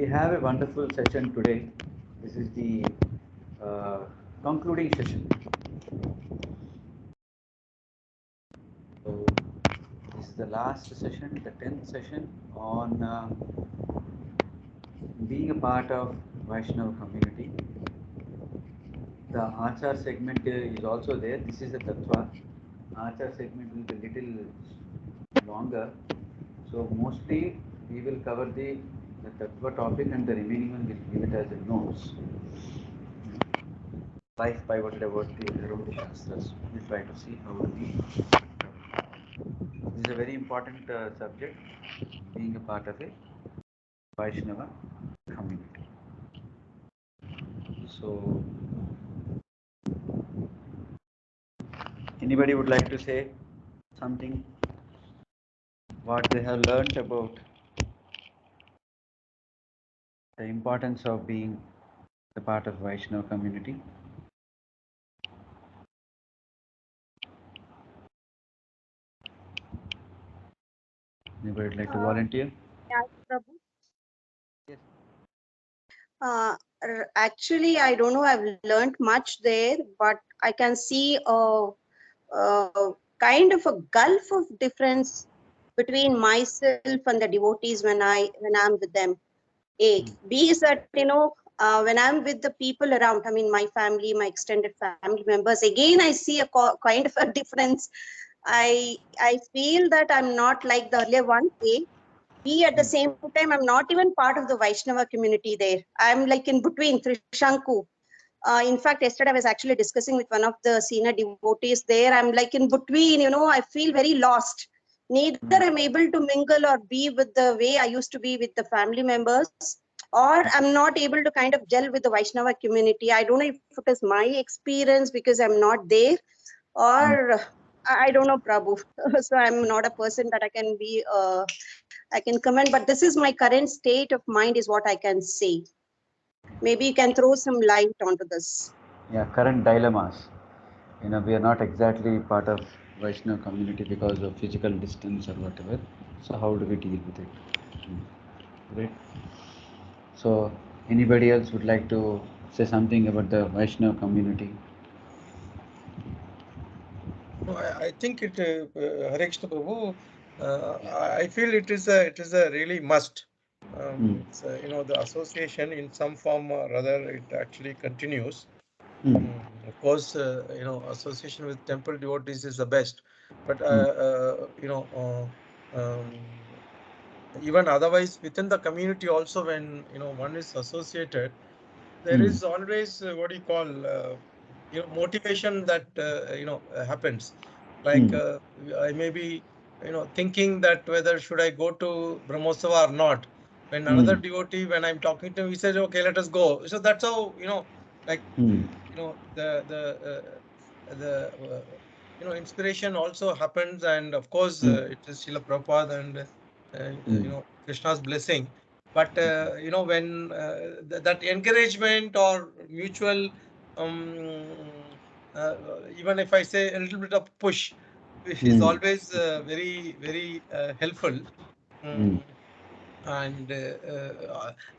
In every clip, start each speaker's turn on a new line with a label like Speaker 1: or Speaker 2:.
Speaker 1: have a wonderful session today. This is the concluding session. So this is the last session, the 10th session on being a part of Vaishnava community. The Achar segment is also there. This is the Tattva. Achar segment will be a little longer. So mostly we will cover the Tattva topic and the remaining one will give it as a notes. Life pivoted about the Shastras. We'll try to see how we. This is a very important subject, being a part of a Vaishnava community. So, anybody would like to say something? What they have learnt about the importance of being a part of Vaishnava community? Anybody would like to volunteer?
Speaker 2: Yes, Prabhu.
Speaker 1: Yes.
Speaker 2: Actually, I don't know. I've learned much there, but I can see a kind of a gulf of difference between myself and the devotees when I'm with them. B is that when I'm with the people around. I mean, my family, my extended family members. Again, I see a kind of a difference. I feel that I'm not like the earlier one. B at the same time, I'm not even part of the Vaishnava community there. I'm like in between Trishanku. In fact, yesterday I was actually discussing with one of the senior devotees there. I'm like in between, I feel very lost. Neither I'm able to mingle or be with the way I used to be with the family members, or I'm not able to kind of gel with the Vaishnava community. I don't know if it is my experience because I'm not there, or I don't know, Prabhu. So I'm not a person that I can be, I can comment, but this is my current state of mind is what I can say. Maybe you can throw some light onto this.
Speaker 1: Yeah, current dilemmas. We are not exactly part of Vaishnava community because of physical distance or whatever. So how do we deal with it? Right. So anybody else would like to say something about the Vaishnava community?
Speaker 3: I think it, Hare Krishna Prabhu, I feel it is a really must. It's, the association in some form or other, it actually continues. Of course, association with temple devotees is the best, but even otherwise within the community also, when one is associated, there is always what do you call motivation that happens. Like I may be thinking that whether should I go to Brahmosava or not. When another devotee, when I'm talking to him, he says, okay, let us go. So that's how like the inspiration also happens, and of course it is Srila Prabhupada and Krishna's blessing. But when that encouragement or mutual, even if I say a little bit of push, is always very, very helpful. And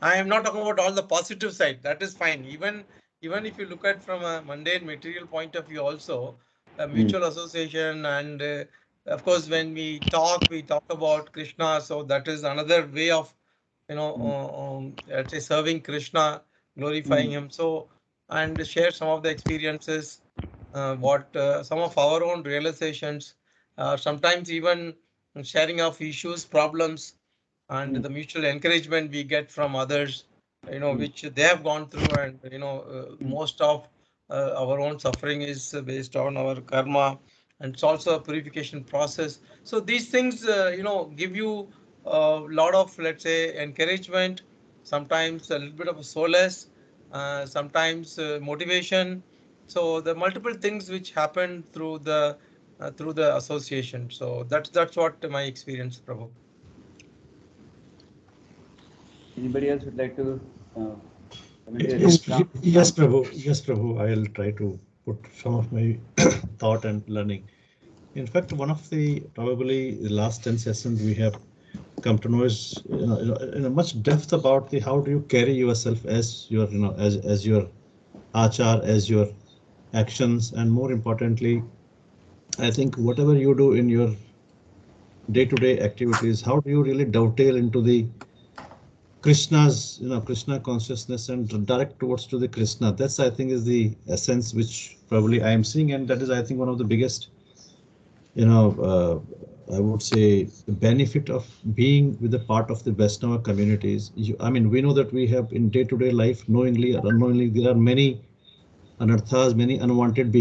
Speaker 3: I am not talking about all the positive side. That is fine. Even if you look at from a mundane material point of view, also a mutual association, and of course when we talk about Krishna. So that is another way of let's say serving Krishna, glorifying him. So, and share some of the experiences, what some of our own realizations, sometimes even sharing of issues, problems, and the mutual encouragement we get from others, which they have gone through, and most of our own suffering is based on our karma, and it's also a purification process. So these things give you a lot of, let's say, encouragement, sometimes a little bit of a solace, sometimes motivation. So the multiple things which happen through the association. So that's what my experience, Prabhu.
Speaker 1: Anybody else would like to?
Speaker 4: Yes, Prabhu. Yes, Prabhu. I'll try to put some of my thought and learning. In fact, one of the probably the last 10 sessions we have come to know is in a much depth about the how do you carry yourself as your as your achar, as your actions, and more importantly, I think whatever you do in your day-to-day activities, how do you really dovetail into the Krishna's, Krishna consciousness and direct towards to the Krishna. That's, I think, is the essence which probably I am seeing, and that is, I think, one of the biggest, I would say, the benefit of being with a part of the Vaishnava communities. I mean, we know that we have in day-to-day life, knowingly or unknowingly, there are many anarthas, many unwanted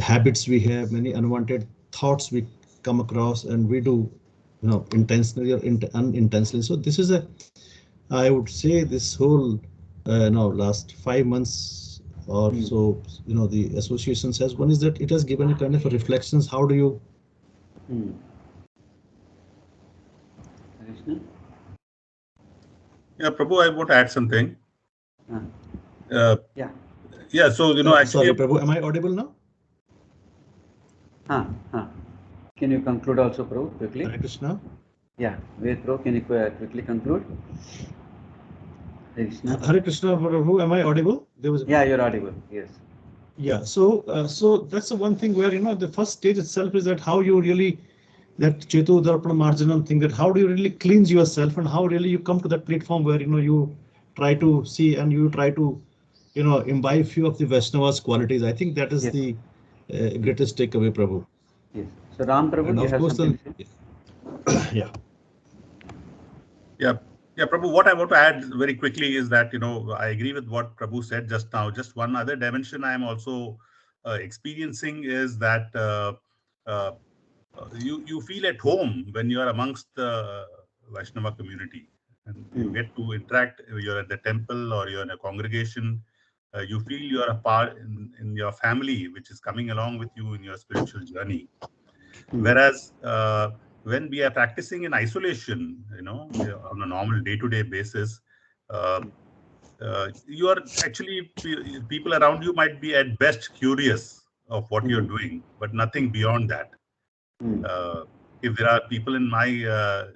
Speaker 4: habits we have, many unwanted thoughts we come across, and we do, intentionally or unintentionally. So this is I would say this whole, last 5 months or so, the association says one is that it has given a kind of a reflections. How do you?
Speaker 5: Yeah, Prabhu, I want to add something.
Speaker 1: Yeah.
Speaker 5: Yeah. So actually,
Speaker 4: sorry, Prabhu, am I audible now?
Speaker 1: Can you conclude also, Prabhu, quickly?
Speaker 4: Hare Krishna.
Speaker 1: Yeah, Ved Prabhu, can you quickly conclude? Hare Krishna.
Speaker 4: Hare Krishna, Prabhu, am I audible?
Speaker 1: Yeah, you're audible. Yes.
Speaker 4: Yeah. So that's the one thing where the first stage itself is that how you really that Chetu Darpana Marjanam thing, that how do you really cleanse yourself and how really you come to that platform where you try to see and you try to imbibe few of the Vaishnava's qualities. I think that is the greatest takeaway, Prabhu.
Speaker 1: Yes. So Ram Prabhu,
Speaker 4: And
Speaker 1: you
Speaker 4: of
Speaker 1: have
Speaker 4: course
Speaker 1: something to say?
Speaker 5: Yeah, Prabhu, what I want to add very quickly is that, I agree with what Prabhu said just now. Just one other dimension I am also experiencing is that you feel at home when you are amongst the Vaishnava community and you get to interact. You're at the temple or you're in a congregation. You feel you are a part in your family, which is coming along with you in your spiritual journey. Whereas when we are practicing in isolation, on a normal day-to-day basis, you are actually, people around you might be at best curious of what you're doing, but nothing beyond that. If there are people in my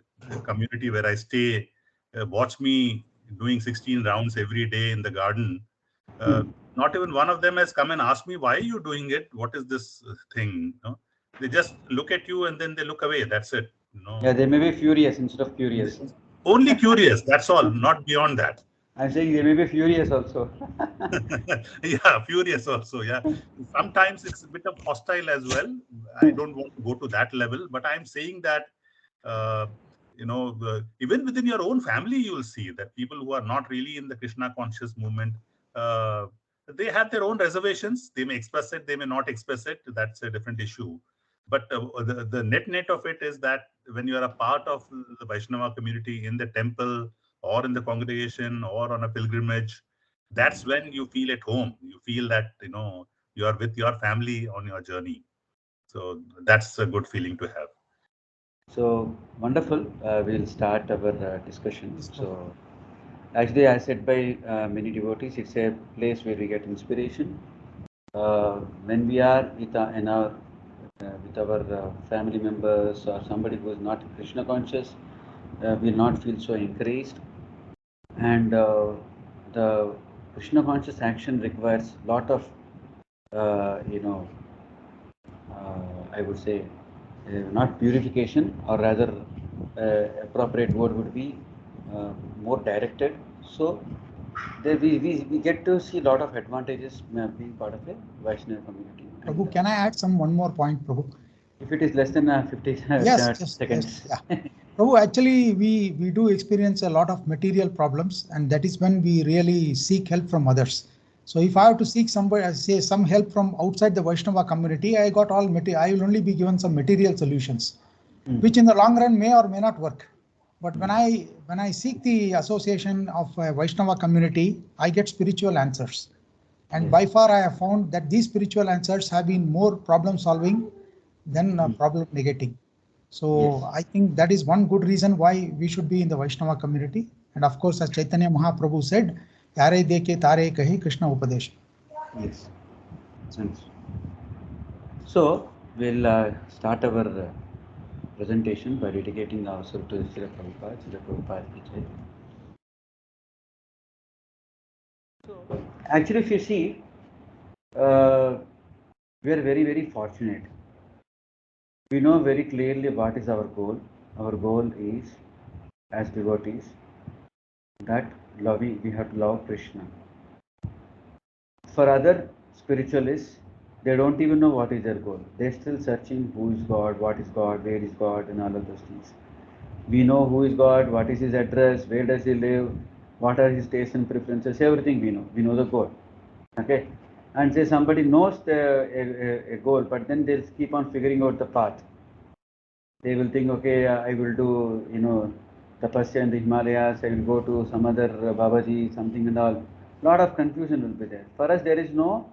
Speaker 5: community where I stay, watch me doing 16 rounds every day in the garden, not even one of them has come and asked me, why are you doing it? What is this thing? They just look at you and then they look away. That's it.
Speaker 1: Yeah, they may be furious instead of curious.
Speaker 5: Only curious. That's all. Not beyond that.
Speaker 1: I'm saying they may be furious also.
Speaker 5: Yeah, furious also. Yeah. Sometimes it's a bit of hostile as well. I don't want to go to that level, but I'm saying that, even within your own family, you will see that people who are not really in the Krishna conscious movement, they have their own reservations. They may express it, they may not express it. That's a different issue. But the net of it is that when you are a part of the Vaishnava community in the temple or in the congregation or on a pilgrimage, that's when you feel at home. You feel that, you are with your family on your journey. So that's a good feeling to have.
Speaker 1: So wonderful. We'll start our discussion. So actually, as said by many devotees, it's a place where we get inspiration. When we are with our family members or somebody who is not Krishna conscious, will not feel so encouraged. And the Krishna conscious action requires a lot of, I would say, not purification, or rather, appropriate word would be more directed. So we get to see a lot of advantages being part of a Vaishnava community.
Speaker 6: Prabhu, can I add one more point, Prabhu?
Speaker 1: If it is less than 50 seconds.
Speaker 6: Yeah. Prabhu, actually, we do experience a lot of material problems, and that is when we really seek help from others. So if I have to seek some help from outside the Vaishnava community, I will only be given some material solutions, which in the long run may or may not work. But when I seek the association of a Vaishnava community, I get spiritual answers. And by far, I have found that these spiritual answers have been more problem solving than problem negating. So I think that is one good reason why we should be in the Vaishnava community. And of course, as Chaitanya Mahaprabhu said, Yare deke tare kahi Krishna Upadesh.
Speaker 1: Yes. So we'll start our presentation by dedicating ourselves to Srila Prabhupada. Srila Prabhupada ki jai. So, actually, if you see, we are very, very fortunate. We know very clearly what is our goal. Our goal is, as devotees, that we have to love Krishna. For other spiritualists, they don't even know what is their goal. They're still searching who is God, what is God, where is God, and all of those things. We know who is God, what is his address, where does he live, what are his tastes and preferences, everything we know. We know the goal. Okay? And say somebody knows a goal, but then they'll keep on figuring out the path. They will think, okay, I will do, tapasya in the Himalayas, I will go to some other Babaji, something and all. Lot of confusion will be there. For us, there is no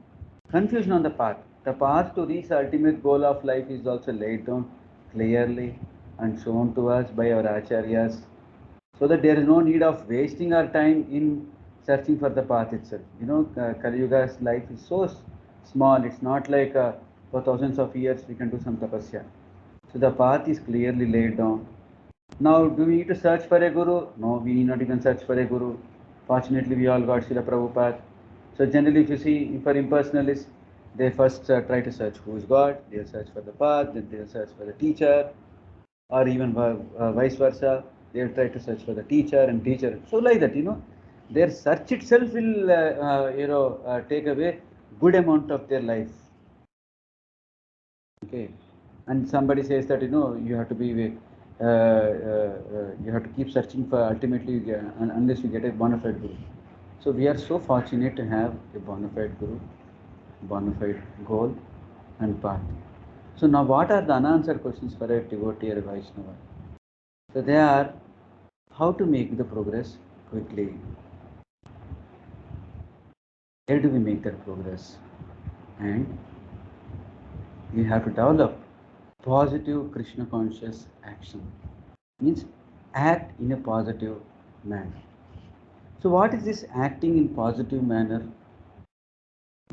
Speaker 1: confusion on the path. The path to reach the ultimate goal of life is also laid down clearly and shown to us by our acharyas, so that there is no need of wasting our time in searching for the path itself. Kali Yuga's life is so small. It's not like for thousands of years we can do some tapasya. So the path is clearly laid down. Now, do we need to search for a guru? No, we need not even search for a guru. Fortunately, we all got Srila Prabhupada. So generally, if you see, for impersonalists, they first try to search who is God, they'll search for the path, then they'll search for the teacher, or even vice versa. They'll try to search for the teacher and teacher. So like that, their search itself will, take away good amount of their life. Okay. And somebody says that you have to be you have to keep searching for ultimately unless you get a bona fide guru. So we are so fortunate to have a bona fide guru, bona fide goal and path. So now what are the unanswered questions for a devotee or a Vaishnava? So they are how to make the progress quickly. Where do we make that progress? And we have to develop positive Krishna conscious action. Means act in a positive manner. So what is this acting in positive manner?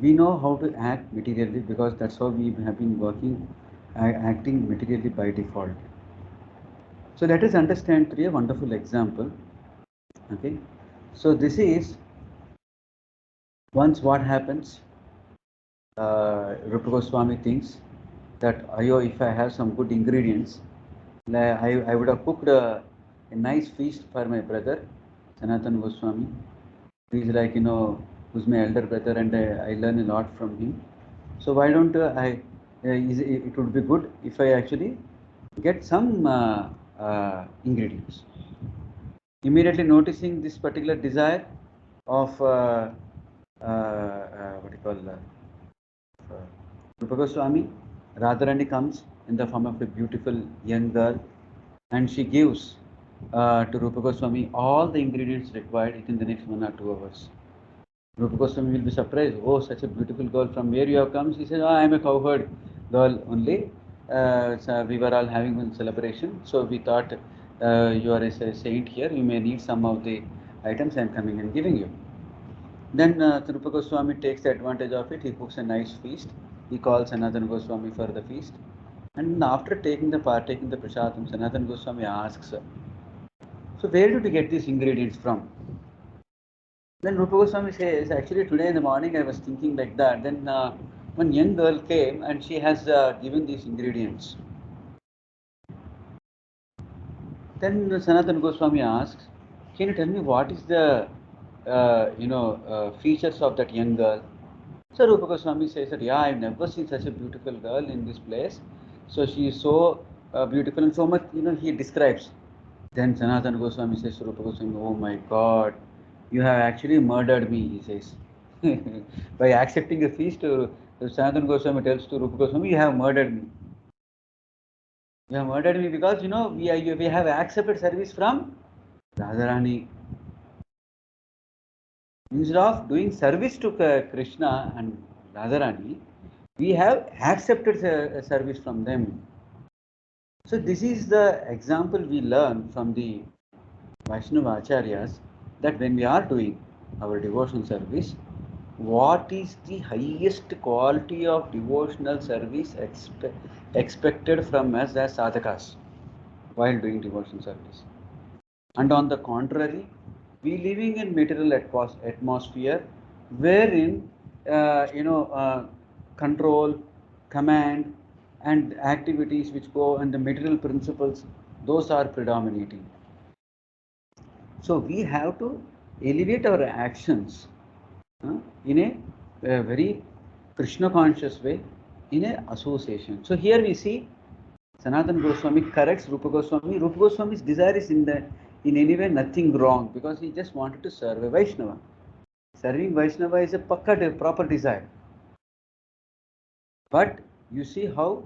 Speaker 1: We know how to act materially because that's how we have been working, acting materially by default. So let us understand through a wonderful example. Okay. So this is once what happens, Rupa Goswami thinks that if I have some good ingredients, I would have cooked a nice feast for my brother, Sanatana Goswami. He is like, who's my elder brother, and I learn a lot from him. So why don't it would be good if I actually get some ingredients. Immediately noticing this particular desire of what do you call Rupa Goswami, Radharani comes in the form of a beautiful young girl, and she gives to Rupa Goswami all the ingredients required within the next 1 or 2 hours. Rupa Goswami will be surprised. Oh, such a beautiful girl, from where you have come? She says, I am a cowherd girl only. So we were all having one celebration. So we thought you are a saint here. You may need some of the items I am coming and giving you. Then Rupa Goswami takes the advantage of it. He cooks a nice feast. He calls Sanatana Goswami for the feast. And after partaking the prasadam, Sanatana Goswami asks, so where did you get these ingredients from? Then Rupa Goswami says, actually today in the morning I was thinking like that. Then one young girl came and she has given these ingredients. Then Sanatana Goswami asks, can you tell me what is the features of that young girl? So Rupa Goswami says that, yeah, I've never seen such a beautiful girl in this place. So she is so beautiful and so much, he describes. Then Sanatana Goswami says to Rupa Goswami, oh my God, you have actually murdered me, he says. By accepting a feast, Sanatana Goswami tells to Rupa Goswami, you have murdered me. You have murdered me because, we have accepted service from Radharani. Instead of doing service to Krishna and Radharani, we have accepted service from them. So this is the example we learn from the Vaishnava Acharyas, that when we are doing our devotional service, what is the highest quality of devotional service expected from us as sadhakas? while doing devotion service. And on the contrary, we living in material atmosphere wherein control, command, and activities which go and the material principles, those are predominating. So we have to elevate our actions in a very Krishna conscious way, in a association. So here we see Sanatana Goswami corrects Rupa Goswami. Rupa Goswami's desire is in any way nothing wrong, because he just wanted to serve a Vaishnava. Serving Vaishnava is a proper desire. But you see how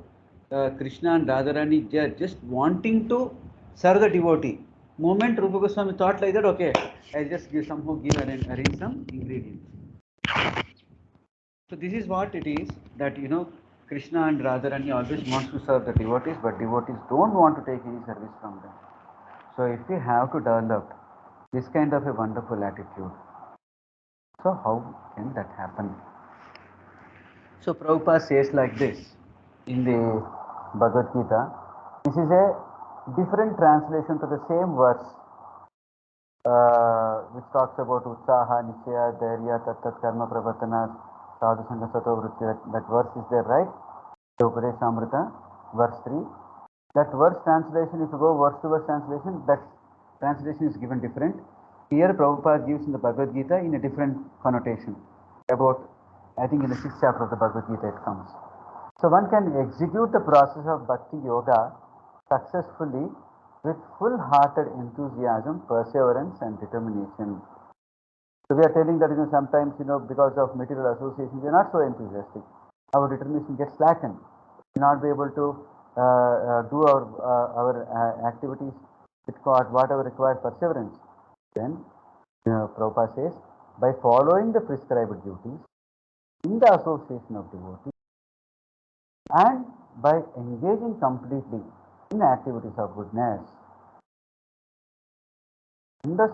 Speaker 1: Krishna and Radharani, they are just wanting to serve the devotee. Moment Rupa Goswami thought like that, okay, I'll just arrange some ingredients. So this is what it is, that Krishna and Radharani always wants to serve the devotees, but devotees don't want to take any service from them. So if we have to develop this kind of a wonderful attitude, so how can that happen? So Prabhupada says like this in the Bhagavad Gita. This is a different translation to the same verse, which talks about Utsaha, Nichaya, Dhairya, Tattat Karma Pravartana, Sadhu Sangha Sato Vritti. That verse is there, right? Upadeshamrita, verse 3. That verse translation, if you go verse to verse translation, that translation is given different. Here Prabhupada gives in the Bhagavad Gita in a different connotation. About, I think in the 6th chapter of the Bhagavad Gita it comes. So one can execute the process of Bhakti Yoga successfully with full-hearted enthusiasm, perseverance and determination. So we are telling that sometimes because of material association we are not so enthusiastic. Our determination gets slackened. We will not be able to do our activities with whatever requires perseverance. Then Prabhupada says, by following the prescribed duties in the association of devotees and by engaging completely in activities of goodness, in the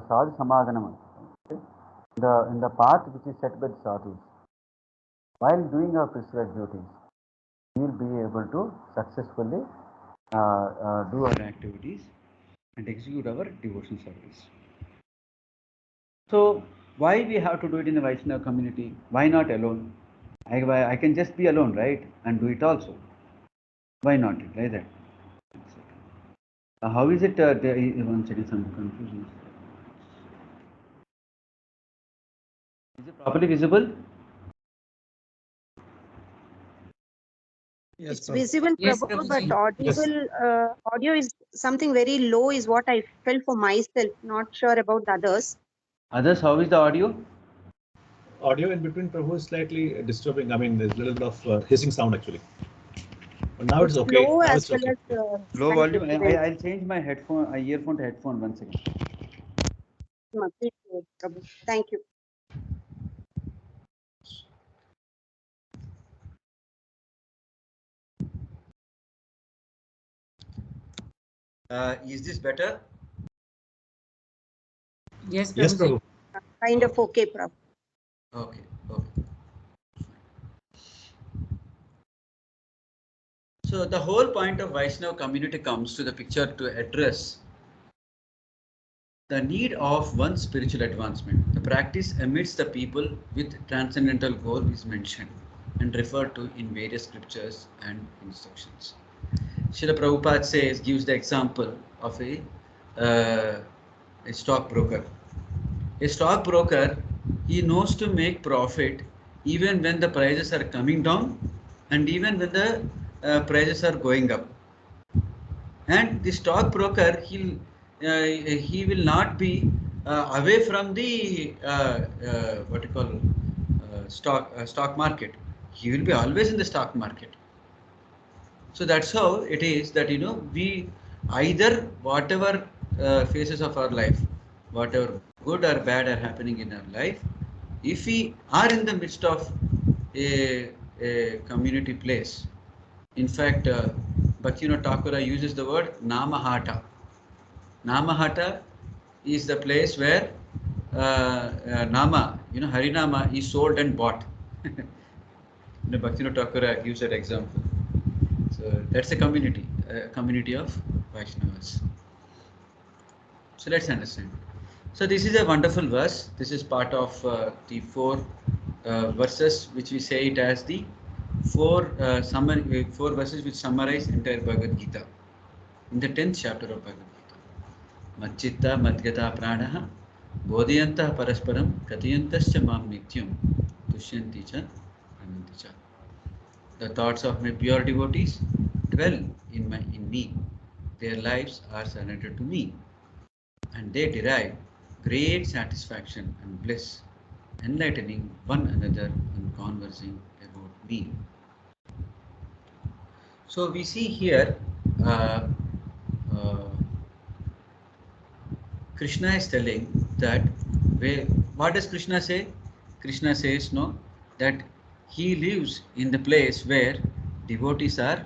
Speaker 1: sadhu samadhanam, in the path which is set by the sadhus, while doing our prescribed duties, we will be able to successfully do our activities and execute our devotion service. So why we have to do it in the Vaishnava community? Why not alone? I can just be alone, right? And do it also. Why not like that? How is it? One second, some confusion. Is it properly visible?
Speaker 3: Yes,
Speaker 2: It's visible,
Speaker 7: Yes,
Speaker 2: Prabhu,
Speaker 7: Prabhuji.
Speaker 2: but audible, audio is something very low is what I felt for myself. Not sure about the others.
Speaker 1: Others, how is the audio?
Speaker 4: Audio in between, Prabhu, is slightly disturbing. I mean, there's a little bit of hissing sound actually. But now it's okay.
Speaker 2: Low
Speaker 4: Now
Speaker 2: as
Speaker 4: it's
Speaker 2: well
Speaker 4: okay.
Speaker 2: as
Speaker 1: Low volume. I'll change my earphone to headphone once again.
Speaker 2: Prabhu. Thank you.
Speaker 1: Is this better?
Speaker 7: Yes,
Speaker 4: Yes,
Speaker 7: Prabhuji.
Speaker 4: Prabhu.
Speaker 2: Kind of okay, Prabhu.
Speaker 1: Okay. So the whole point of Vaishnava community comes to the picture to address the need of one's spiritual advancement. The practice amidst the people with transcendental goal is mentioned and referred to in various scriptures and instructions. Srila Prabhupada gives the example of a stockbroker. A stockbroker, he knows to make profit even when the prices are coming down and even when the prices are going up. And the stockbroker, he will not be away from the what you call stock market. He will be always in the stock market. So that's how it is that we either whatever phases of our life, whatever good or bad are happening in our life, if we are in the midst of a community place, in fact, Bhaktivinoda Thakura uses the word Namahata. Namahata is the place where Nama, Harinama is sold and bought. Bhaktivinoda Thakura gives that example. So that's a community of Vaishnavas. So let's understand. So this is a wonderful verse. This is part of the four verses which we say it as the four verses which summarize entire Bhagavad Gita in the 10th chapter of Bhagavad Gita. Machchitta madhyata pranaha bodhiyantah parasparam katyantascha mam nityam tushyanti cha ramanti cha. The thoughts of my pure devotees dwell in me. Their lives are surrendered to me, and they derive great satisfaction and bliss, enlightening one another and conversing about me. So we see here uh, uh, Krishna is telling that what does Krishna say? Krishna says no, that he lives in the place where devotees are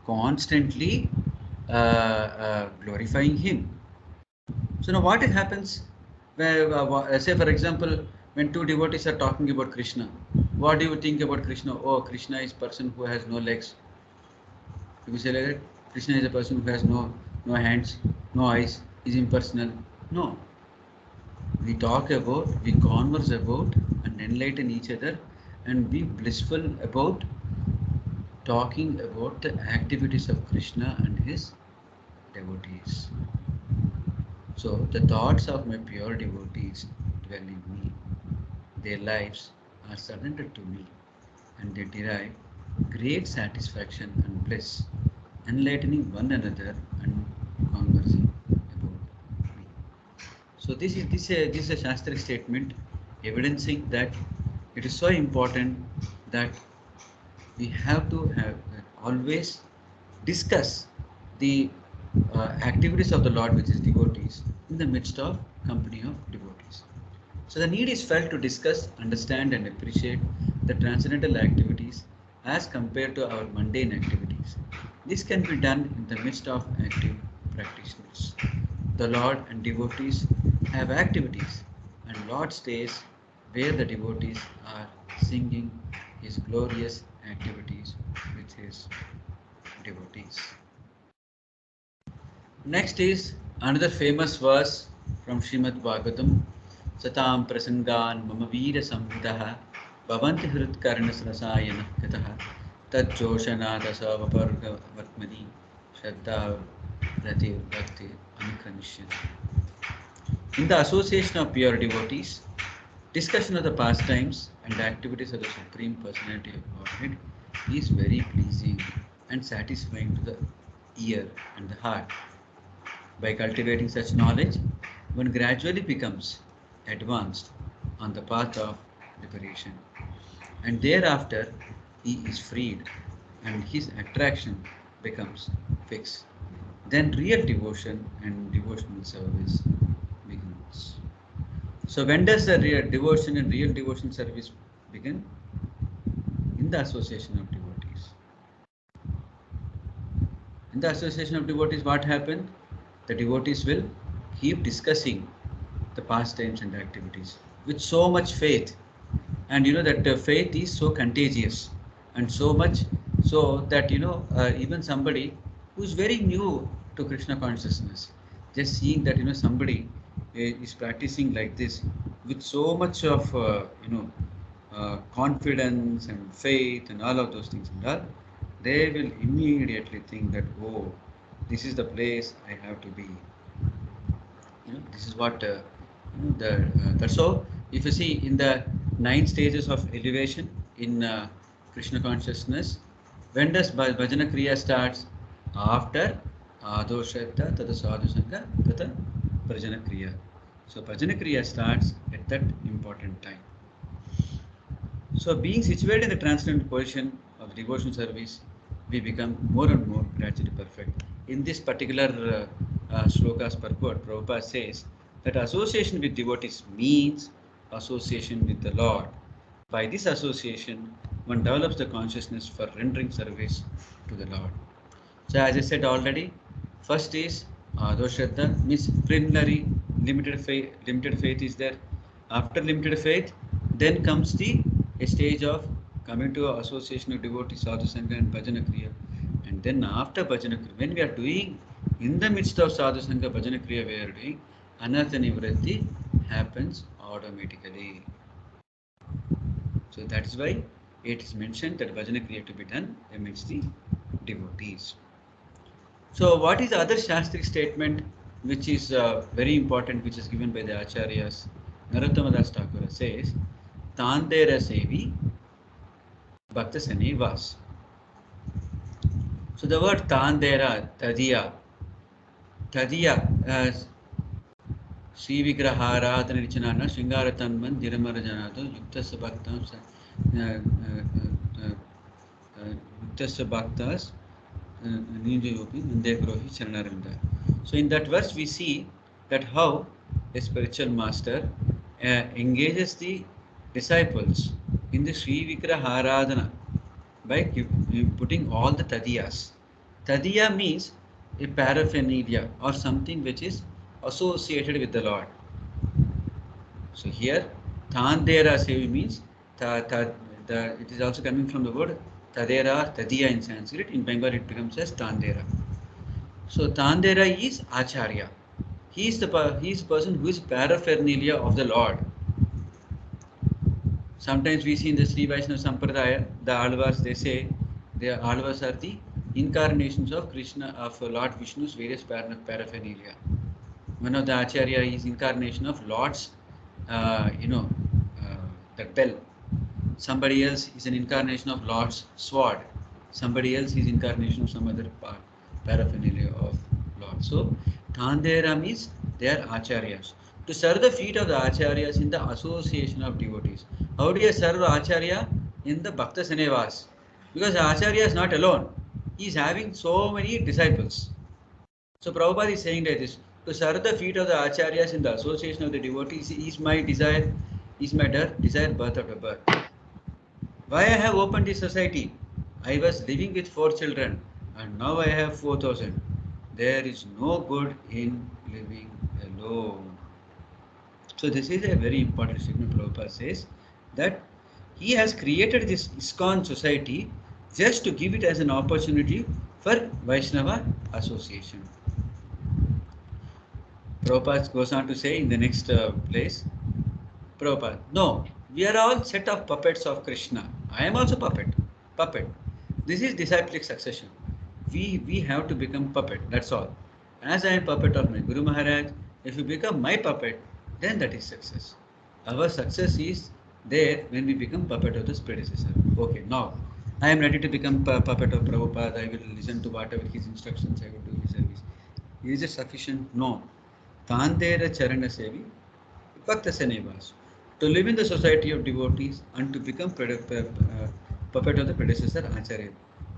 Speaker 1: constantly glorifying him. So now what happens where, say for example, when two devotees are talking about Krishna, what do you think about Krishna? Oh, Krishna is person who has no legs. Do we say like that? Krishna is a person who has no hands, no eyes, is impersonal. No. We talk about, we converse about and enlighten each other and be blissful about talking about the activities of Krishna and his devotees. So the thoughts of my pure devotees dwell in me. Their lives are surrendered to me, and they derive great satisfaction and bliss, enlightening one another and conversing about me. So this is a Shastric statement evidencing that it is so important that we have to have always discuss the activities of the Lord, which is devotees, in the midst of company of devotees. So the need is felt to discuss, understand and appreciate the transcendental activities as compared to our mundane activities. This can be done in the midst of active practitioners. The Lord and devotees have activities, and Lord stays where the devotees are singing his glorious activities with his devotees. Next is another famous verse from Srimad Bhagavatam. Satam prasangan mama veera samhidaha bhavanti hritkarnas rasayana kataha tad joshanada savaparga vatmani shraddha rati bhakti anukranishyan. In the association of pure devotees, discussion of the pastimes and activities of the Supreme Personality of Godhead is very pleasing and satisfying to the ear and the heart. By cultivating such knowledge, one gradually becomes advanced on the path of liberation, and thereafter he is freed and his attraction becomes fixed. Then real devotion and devotional service begins. So when does the real devotion and real devotional service begin? In the association of devotees. In the association of devotees, what happened? The devotees will keep discussing the pastimes and activities with so much faith. And you know that faith is so contagious and so much so that even somebody who is very new to Krishna consciousness, just seeing that somebody is practicing like this with so much of confidence and faith and all of those things and all, they will immediately think that, oh, this is the place I have to be. This is what that's so. If you see in the 9 stages of elevation in Krishna consciousness, when does bhajana kriya starts? After adoshata tada sadhusanga tata bhajana kriya. So bhajana kriya starts at that important time. So being situated in the transcendental position of devotional service, we become more and more gradually perfect. In this particular slokas purport, Prabhupada says that association with devotees means association with the Lord. By this association, one develops the consciousness for rendering service to the Lord. So as I said already, first is Adoshraddha, means preliminary limited faith is there. After limited faith, then comes the stage of coming to association of devotees, sadhu sangha and bhajana kriya. And then after bhajana kriya, when we are doing In the midst of sadhu sangha bhajana kriya we are doing, anartha nivritti happens automatically. So that is why it is mentioned that bhajana kriya to be done amidst the devotees. So what is the other Shastri statement which is very important, which is given by the Acharyas? Narottama Das Thakur says, Tandera Sevi Bhakta Sani Vas. So the word Tandera, Tadiya, Sri Vigraharadhana Richanana, Shingara Tanman, Diramara Janato, Yuktas Bhaktas, Yuktas Bhaktas, Ninjayopi, Nandekrohi, Charanarinda. So in that verse we see that how a spiritual master engages the disciples in the Sri Vigraharadhana by putting all the tadiyas. Tadiya means a paraphernalia or something which is associated with the Lord. So here, Tandera Sevi means it is also coming from the word Tadera, Tadiya in Sanskrit. In Bengal it becomes as Tandera. So Tandera is Acharya. He is the person who is paraphernalia of the Lord. Sometimes we see in the Sri Vaishnava Sampradaya, the Alvars, they say the Alvars are the incarnations of Krishna, of Lord Vishnu's various paraphernalia. One of the Acharya is incarnation of Lord's, that bell. Somebody else is an incarnation of Lord's sword. Somebody else is incarnation of some other paraphernalia of Lord. So, Tandera means they are Acharyas. To serve the feet of the Acharyas in the association of devotees. How do you serve Acharya? In the Bhakta Sanevas. Because the Acharya is not alone. He is having so many disciples. So Prabhupada is saying like this, to serve the feet of the Acharyas in the association of the devotees is my desire, is my desire birth after birth. Why I have opened this society? I was living with 4 children and now I have 4,000. There is no good in living alone. So this is a very important statement. Prabhupada says that he has created this ISKCON society just to give it as an opportunity for Vaishnava association. Prabhupada goes on to say in the next place, Prabhupada, no, we are all set of puppets of Krishna. I am also puppet. This is disciplic succession. We have to become puppet, that's all. As I am puppet of my Guru Maharaj, if you become my puppet, then that is success. Our success is there when we become puppet of this predecessor. Okay, now I am ready to become puppet of Prabhupada. I will listen to whatever his instructions, I will do his service. Is it sufficient? No. Tandera Charana Sevi, Bhakta Sanevas. To live in the society of devotees and to become puppet of the predecessor Acharya.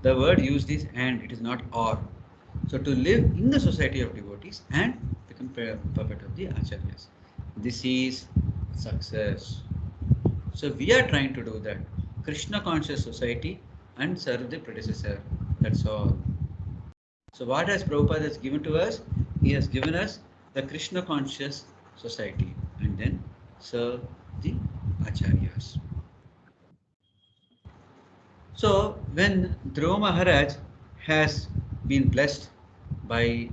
Speaker 1: The word used is and, it is not or. So to live in the society of devotees and become puppet of the Acharyas. This is success. So we are trying to do that. Krishna conscious society and serve the predecessor. That's all. So what has Prabhupada has given to us? He has given us the Krishna conscious society and then serve the Acharyas. So when Dhruva Maharaj has been blessed by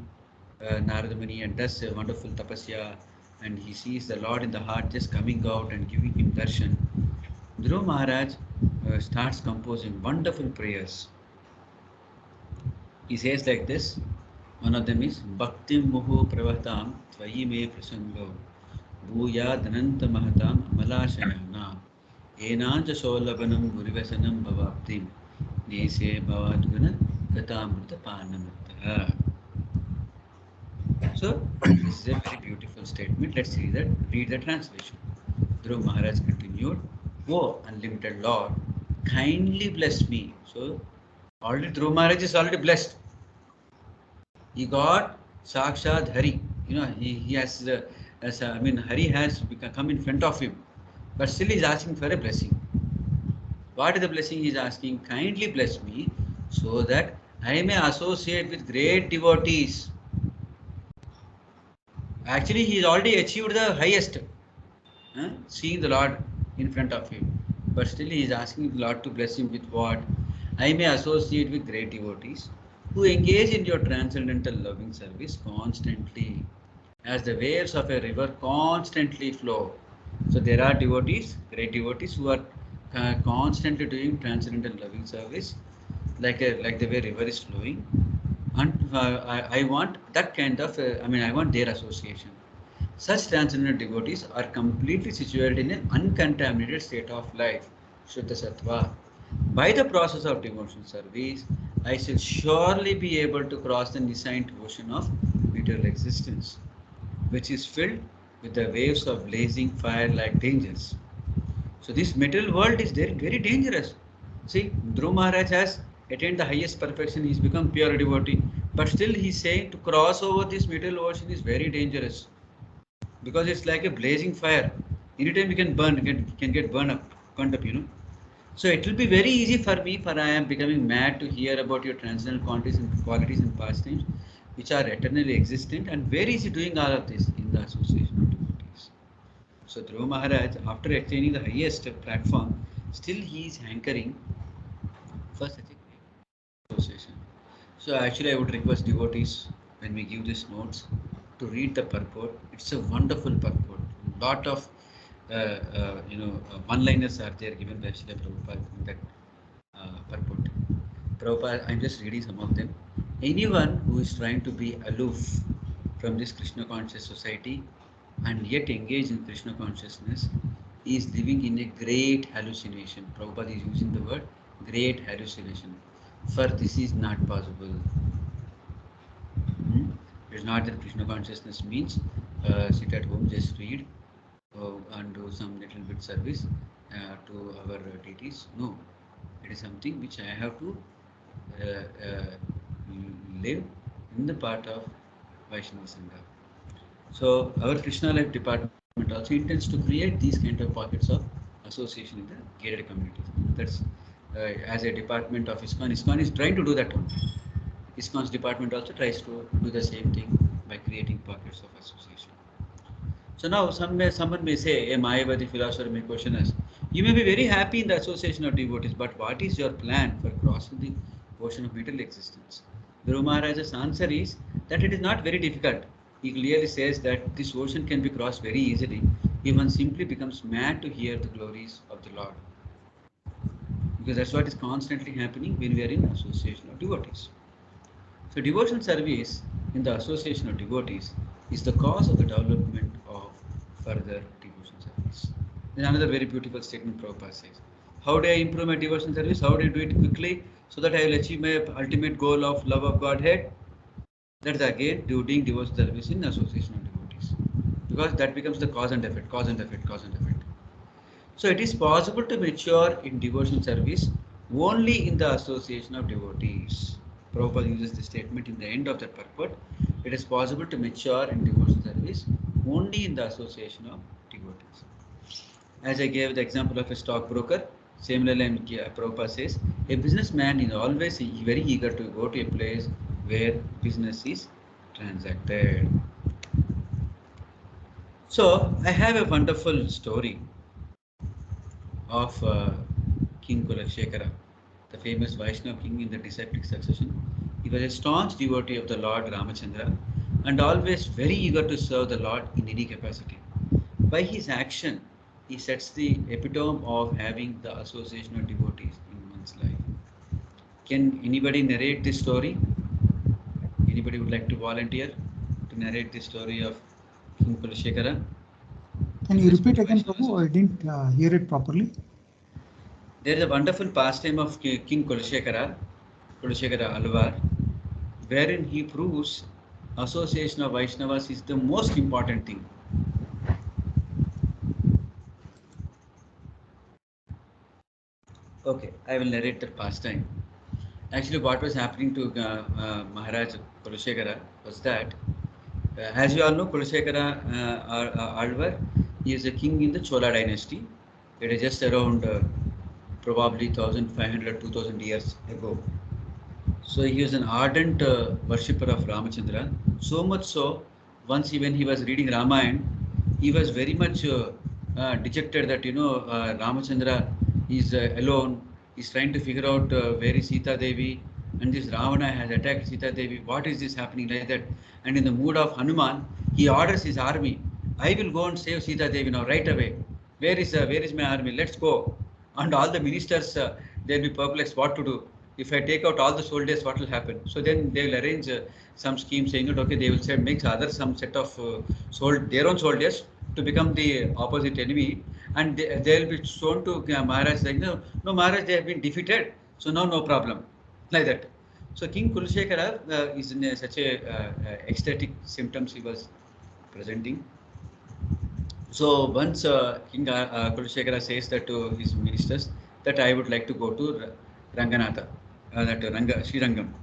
Speaker 1: Narada Muni and does a wonderful tapasya and he sees the Lord in the heart just coming out and giving him darshan, Dhruva Maharaj starts composing wonderful prayers. He says like this, one of them is Bhakti Muhu Pravatam Tvayi Me Prasango Bhuya Dhananta Mahatam Amalashayana Enanja Solabanam Gurivasanam Bhavaptim Nese Bhavadguna Katamrita Panamrita. So, this is a very beautiful statement. Let's read the translation. Dhruva Maharaj continued, "O unlimited Lord, kindly bless me." So, already Dhruva Maharaj is already blessed. He got Sakshat Hari. He has, Hari has come in front of him. But still he is asking for a blessing. What is the blessing he is asking? Kindly bless me so that I may associate with great devotees. Actually, he has already achieved the highest, seeing the Lord in front of him. But still he is asking the Lord to bless him with what? I may associate with great devotees. who engage in your transcendental loving service constantly, as the waves of a river constantly flow. So there are devotees, great devotees, who are constantly doing transcendental loving service, like the way river is flowing. And I want that kind of, I want their association. Such transcendental devotees are completely situated in an uncontaminated state of life, Shuddha Sattva. By the process of devotional service, I shall surely be able to cross the nascent ocean of material existence, which is filled with the waves of blazing fire like dangers. So this material world is very, very dangerous. See, Dhruv Maharaj has attained the highest perfection, he's become pure devotee, but still he's saying to cross over this material ocean is very dangerous, because it's like a blazing fire. Anytime you can burn, can get burnt up, So it will be very easy for me, for I am becoming mad to hear about your transcendental qualities and pastimes, which are eternally existent, and very easy doing all of this in the association of devotees. So Dhruva Maharaj, after attaining the highest platform, still he is hankering for such a great association. So actually I would request devotees, when we give these notes, to read the purport. It's a wonderful purport. Lot of one-liners are there given by Srila Prabhupada in that purport. Prabhupada, I'm just reading some of them. Anyone who is trying to be aloof from this Krishna conscious society and yet engage in Krishna consciousness is living in a great hallucination. Prabhupada is using the word great hallucination. For this is not possible. It is not that Krishna consciousness means sit at home, just read and do some little bit service to our deities. No, it is something which I have to live in the part of Vaishnava Sangha. So our Krishna Life department also intends to create these kind of pockets of association in the gated communities. That's as a department of ISKCON. ISKCON is trying to do that one. ISKCON's department also tries to do the same thing by creating pockets of association. So now someone may say, a Mayavadi philosopher may question us, you may be very happy in the association of devotees, but what is your plan for crossing the ocean of material existence? Guru Maharaj's answer is that it is not very difficult. He clearly says that this ocean can be crossed very easily if one simply becomes mad to hear the glories of the Lord. Because that's what is constantly happening when we are in association of devotees. So devotional service in the association of devotees is the cause of the development of further devotional service. Then another very beautiful statement Prabhupada says. How do I improve my devotional service? How do I do it quickly so that I will achieve my ultimate goal of love of Godhead? That's again doing devotional service in association of devotees. Because that becomes the cause and effect, cause and effect, cause and effect. So it is possible to mature in devotional service only in the association of devotees. Prabhupada uses this statement in the end of that purport. It is possible to mature in devotional service only in the association of devotees. As I gave the example of a stockbroker, similarly Prabhupada says, a businessman is always very eager to go to a place where business is transacted. So I have a wonderful story of King Kulashekara, the famous Vaishnava king in the disciplic succession. He was a staunch devotee of the Lord Ramachandra and always very eager to serve the Lord in any capacity. By his action, he sets the epitome of having the association of devotees in one's life. Can anybody narrate this story? Anybody would like to volunteer to narrate the story of King Kulashekara?
Speaker 6: Can you repeat again, Prabhu? I didn't hear it properly.
Speaker 1: There is a wonderful pastime of King Kulashekara Alvar, wherein he proves association of Vaishnavas is the most important thing. Okay, I will narrate the pastime. Actually, what was happening to Maharaj Kulashekara was that, as you all know, Kulashekara Alvar, he is a king in the Chola dynasty. It is just around probably 1500, 2000 years ago. So he was an ardent worshipper of Ramachandra. So much so, once when he was reading Ramayana, he was very much dejected that Ramachandra is alone. He's trying to figure out where is Sita Devi, and this Ravana has attacked Sita Devi. What is this happening like that? And in the mood of Hanuman, he orders his army. I will go and save Sita Devi now, right away. Where is my army? Let's go. And all the ministers, they'll be perplexed what to do. If I take out all the soldiers, what will happen? So then they will arrange some scheme saying that, okay, they will say, make other some set of their own soldiers to become the opposite enemy, and they will be shown to Maharaj saying, no, no, Maharaj, they have been defeated, so now no problem, like that. So King Kulashekara is in such a ecstatic symptoms he was presenting. So once King Kulashekara says that to his ministers that I would like to go to Ranganatha, Srirangam.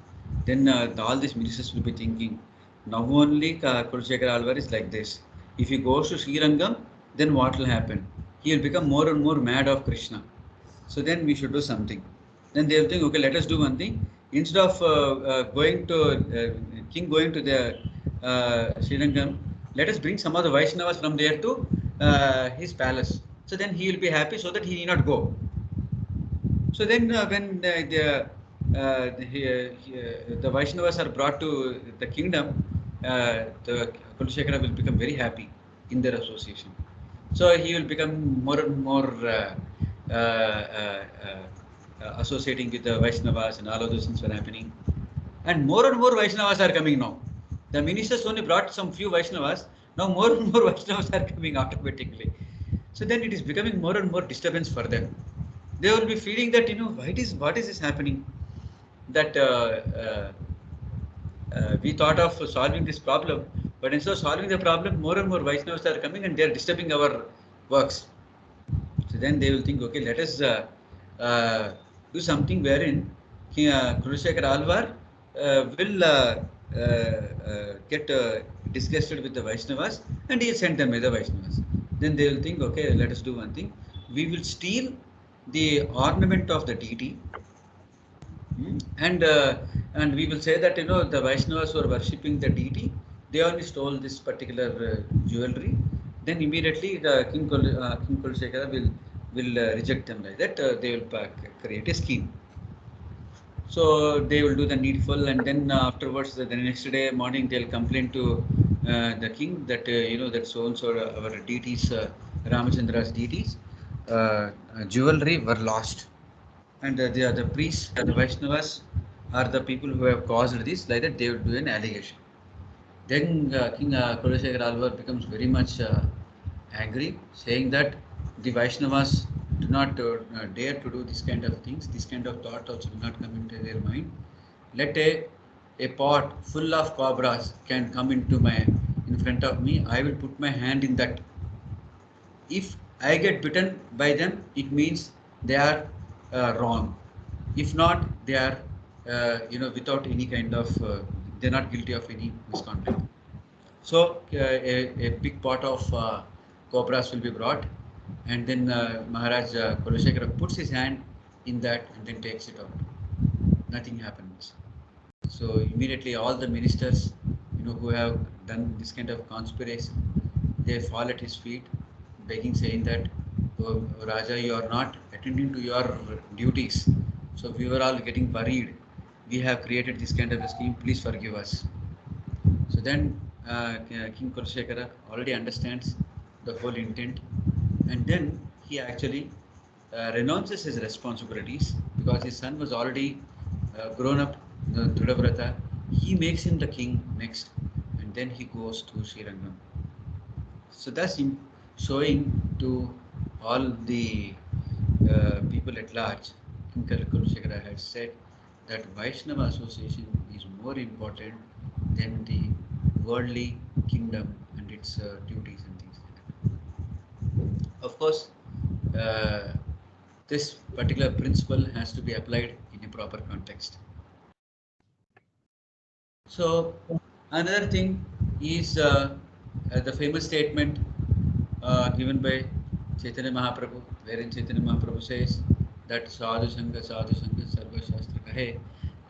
Speaker 1: Then all these ministers will be thinking, now only Kulashekara Alvar is like this. If he goes to Srirangam, then what will happen? He will become more and more mad of Krishna. So then we should do something. Then they will think, okay, let us do one thing. Instead of king going to the Srirangam, let us bring some of the Vaishnavas from there to his palace. So then he will be happy, so that he need not go. So then when the Vaishnavas are brought to the kingdom, the Kulashekara will become very happy in their association. So he will become more and more associating with the Vaishnavas, and all of those things were happening. And more Vaishnavas are coming now. The ministers only brought some few Vaishnavas. Now more and more Vaishnavas are coming automatically. So then it is becoming more and more disturbance for them. They will be feeling that, what is this happening? That we thought of solving this problem, but instead of solving the problem, more and more Vaishnavas are coming and they are disturbing our works. So then they will think, okay, let us do something wherein Kulashekara Alvar will get disgusted with the Vaishnavas, and he will send them with the Vaishnavas. Then they will think, okay, let us do one thing. We will steal the ornament of the deity, and we will say that the Vaishnavas who are worshipping the deity, they only stole this particular jewelry. Then immediately King Kulashekara will reject them like that. They will create a scheme. So they will do the needful, and then afterwards, the next day morning, they'll complain to the king that that so and so our deities, Ramachandra's deities, jewelry were lost, and the priests, the Vaishnavas, are the people who have caused this. Like that, they will do an allegation. Then King Kulashekara Alvar becomes very much angry, saying that the Vaishnavas do not dare to do this kind of things. This kind of thought also will not come into their mind. Let a pot full of cobras can come in front of me. I will put my hand in that. If I get bitten by them, it means they are wrong. If not, they are without any kind of they're not guilty of any misconduct. So a big pot of cobras will be brought, and then Maharaj Kulashekara puts his hand in that and then takes it out. Nothing happens. So immediately all the ministers, who have done this kind of conspiracy, they fall at his feet, begging, saying that, oh, Raja, you are not attending to your duties. So we were all getting worried. We have created this kind of a scheme. Please forgive us. So then King Kulashekara already understands the whole intent, and then he actually renounces his responsibilities because his son was already grown up, Dhrudavrata. He makes him the king next, and then he goes to Srirangam. So that's him showing to all the people at large. King Kulashekara had said that Vaishnava association is more important than the worldly kingdom and its duties and things like that. Of course, this particular principle has to be applied in a proper context. So another thing is the famous statement given by Chaitanya Mahaprabhu, wherein Chaitanya Mahaprabhu says that Sadhu Sangha Sarva Shastra Kahe,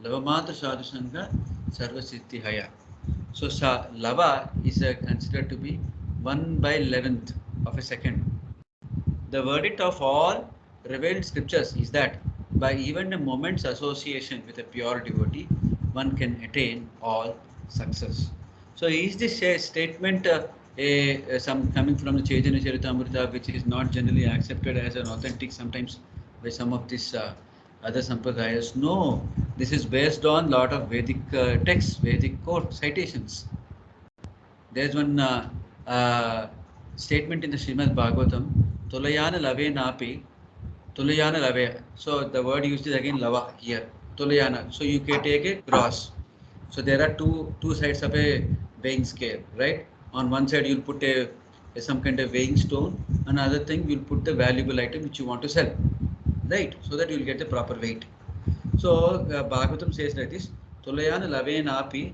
Speaker 1: Lavamatra Sadhu Sangha Sarva Siddhi Haya. So lava is considered to be 1/11th of a second. The verdict of all revealed scriptures is that by even a moment's association with a pure devotee, one can attain all success. So is this a statement some coming from the Chaitanya Charitamrita, which is not generally accepted as an authentic sometimes by some of these other sampradayas? No, this is based on lot of Vedic texts, Vedic quote citations. There's one statement in the Srimad Bhagavatam, Tulayana lave napi, Tulayana lave. So the word used is again lava here, Tulayana. So you can take a gross. So there are two sides of a weighing scale, right? On one side you'll put some kind of weighing stone, another thing you'll put the valuable item which you want to sell, right? So that you'll get the proper weight. So Bhagavatam says like this, Tulayana lave napi,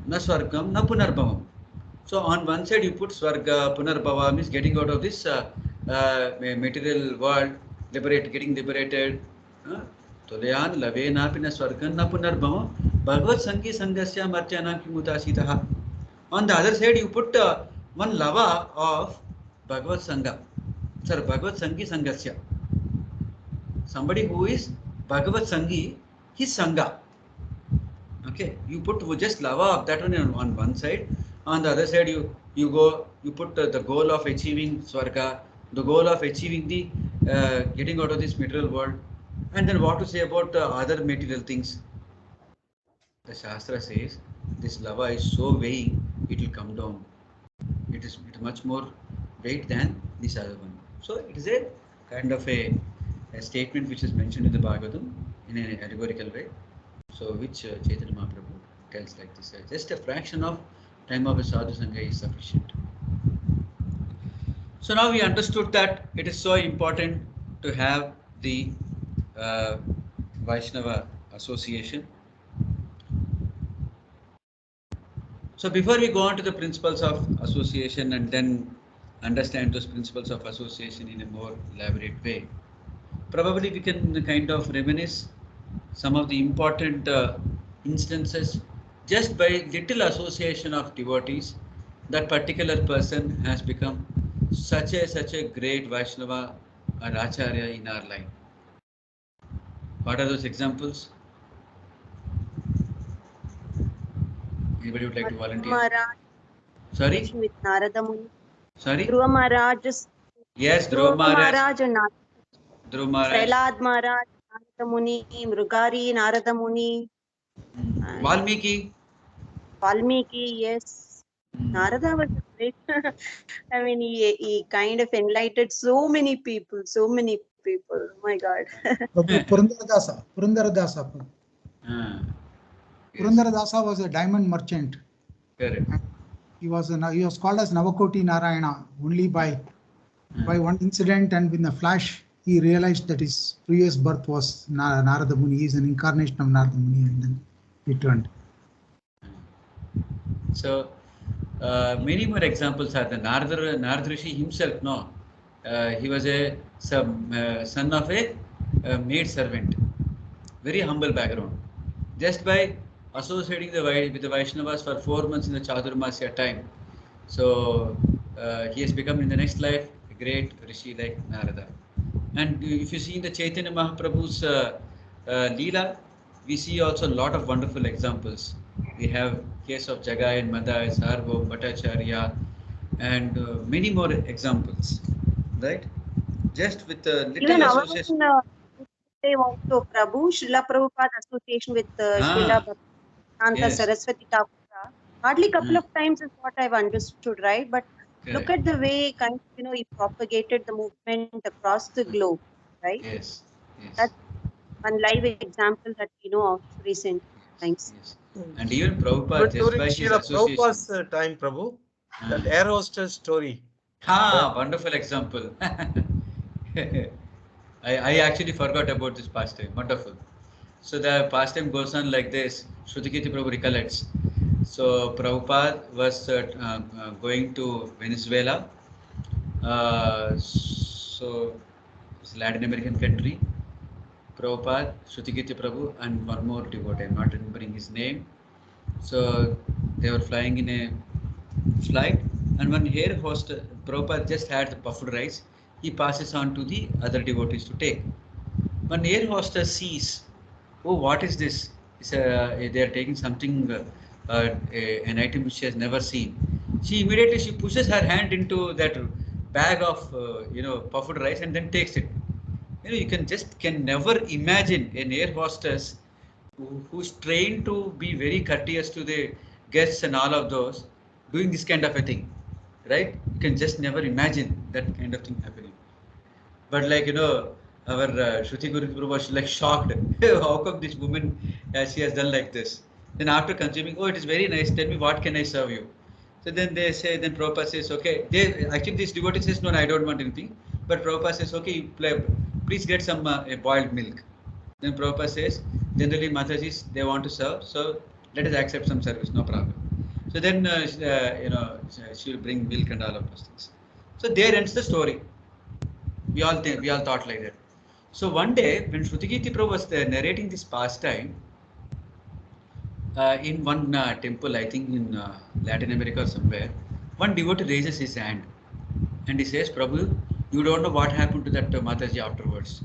Speaker 1: na swargam na punarbhavam. So on one side you put Swarga, Punarbhava means getting out of this material world, getting liberated. Tulayan lavena pina Swargan na Punarbhava, Bhagavad Sangi Sangasya Martyana Kimutasitaha. On the other side you put one lava of Bhagavad Sangha. Sir, Bhagavad Sangi Sangasya. Somebody who is Bhagavad Sangi, his Sangha. Okay, you put just lava of that one on one side. On the other side, you put the goal of achieving Swarga, the goal of achieving the getting out of this material world, and then what to say about other material things. The Shastra says this lava is so weighing, it will come down. It is much more weight than this other one. So it is a kind of a statement which is mentioned in the Bhagavatam in an allegorical way. So which Chaitanya Mahaprabhu tells like this, just a fraction of time of a sadhu sangha is sufficient. So now we understood that it is so important to have the Vaishnava association. So before we go on to the principles of association and then understand those principles of association in a more elaborate way, probably we can kind of reminisce some of the important instances. Just by little association of devotees, that particular person has become such a great Vaishnava or Acharya in our life. What are those examples? Anybody would like to volunteer?
Speaker 2: Maharaj
Speaker 1: Sorry?
Speaker 2: with Narada Muni.
Speaker 1: Sorry?
Speaker 2: Dhruva Maharaj,
Speaker 1: Yes, Dhruva Maharaj.
Speaker 2: and
Speaker 1: Dhruva Maharaj.
Speaker 2: Prahlad Maharaj, Narada Muni, Mrugari, Narada Muni,
Speaker 1: Valmiki.
Speaker 2: Valmiki, yes. Narada was a great, I mean, he kind of enlightened so many people, Oh my God.
Speaker 6: Purandaradasa. Purandaradasa.
Speaker 1: Yes.
Speaker 6: Purandaradasa was a diamond merchant.
Speaker 1: Correct.
Speaker 6: He was called as Navakoti Narayana only by one incident, and in a flash he realized that his previous birth was Narada Muni. He is an incarnation of Narada Muni, and then returned.
Speaker 1: So many more examples are the Narada Rishi himself. No, he was a son of a maid servant, very humble background. Just by associating with the Vaishnavas for 4 months in the Chaturmasya time, so he has become in the next life a great rishi like Narada. And if you see in the Chaitanya Mahaprabhu's Leela, we see also a lot of wonderful examples. We have case of Jagai and Madai, Sarvo, Bhattacharya, and many more examples, right? Just with a little
Speaker 2: Even our
Speaker 1: association.
Speaker 2: own they also Prabhu, Srila Prabhupada association with Srila Bhaktivedanta
Speaker 1: Yes.
Speaker 2: Saraswati Thakur. Hardly couple of times is what I've understood, right? But look at the way kind of, he propagated the movement across the globe, right?
Speaker 1: Yes. Yes.
Speaker 2: That's one live example that we know of recent times.
Speaker 1: Yes. And even Prabhupada,
Speaker 3: But
Speaker 1: just
Speaker 3: during
Speaker 1: by his
Speaker 3: Srila
Speaker 1: association.
Speaker 3: Prabhupada's time, Prabhu, that air hostess story.
Speaker 1: Wonderful example. I actually forgot about this pastime. Wonderful. So the pastime goes on like this. Shrutikiti Prabhu recollects. So Prabhupada was going to Venezuela. So it's Latin American country. Prabhupada, Shrutikiti Prabhu, and one more devotee. I'm not remembering his name. So they were flying in a flight, and when air host Prabhupada just had the puffed rice, he passes on to the other devotees to take. One air hostess sees, oh, what is this? They are taking something, an item which she has never seen. She pushes her hand into that bag of puffed rice and then takes it. You can never imagine an air hostess who's trained to be very courteous to the guests and all of those doing this kind of a thing, right? You can just never imagine that kind of thing happening. But like our Shruti Guru was like shocked. How come this woman she has done like this? Then after consuming, oh, it is very nice. Tell me what can I serve you? So then they say, then Prabhupada says, okay. They actually this devotee says, no, I don't want anything. But Prabhupada says, okay, please get some a boiled milk. Then Prabhupada says, generally Matajis they want to serve, so let us accept some service, no problem. So then she will bring milk and all of those things. So there ends the story. We all thought like that. So one day when Shrutigiti Prabhu was narrating this pastime in one temple, I think in Latin America or somewhere, one devotee raises his hand and he says, Prabhu, you don't know what happened to that Mataji afterwards.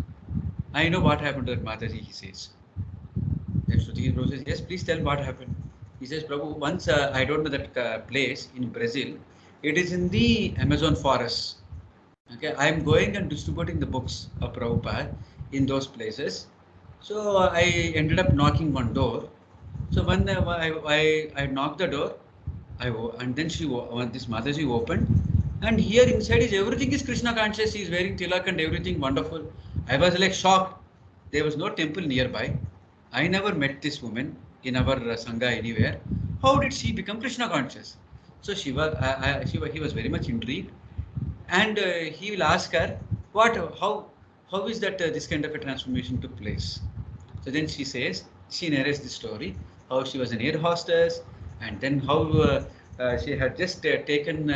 Speaker 1: I know what happened to that Mataji, he says. Then Shrutigiti Prabhu says, yes, please tell what happened. He says, Prabhu, once I don't know that place in Brazil, it is in the Amazon forest. Okay, I am going and distributing the books of Prabhupada in those places. So I ended up knocking one door. So when I knocked the door, and then this Mataji opened, and here inside is everything is Krishna conscious. He is wearing tilak and everything wonderful. I was like shocked. There was no temple nearby. I never met this woman in our sangha anywhere. How did she become Krishna conscious? So he was very much intrigued, and he will ask her, what how is that this kind of a transformation took place? So then she narrates the story how she was an air hostess, and then how she had just taken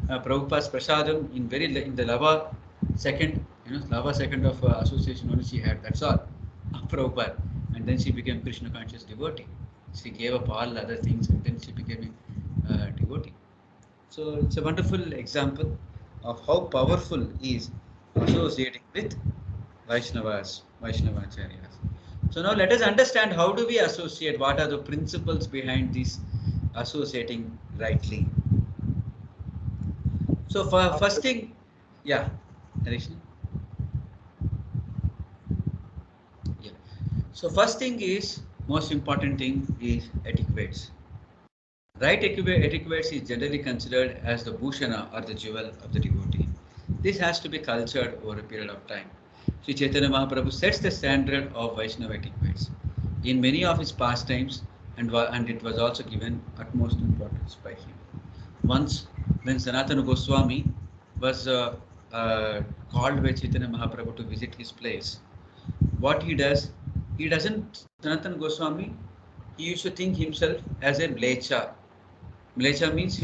Speaker 1: Prabhupada's prasadam in the lava second, lava second of association only she had, that's all, of Prabhupada. And then she became Krishna conscious devotee. She gave up all other things and then she became a devotee. So it's a wonderful example of how powerful is associating with Vaishnavacharyas. So now let us understand how do we associate, what are the principles behind this associating rightly. So for first thing, yeah, Nareshna? Yeah. So first thing is, most important thing is etiquettes. Right etiquettes is generally considered as the bhushana or the jewel of the devotee. This has to be cultured over a period of time. Sri Chaitanya Mahaprabhu sets the standard of Vaishnava etiquettes in many of his pastimes, and it was also given utmost importance by him. Once, when Sanatana Goswami was called by Chaitanya Mahaprabhu to visit his place, what he does, he doesn't, Sanatana Goswami, he used to think himself as a mlecha. Mlecha means,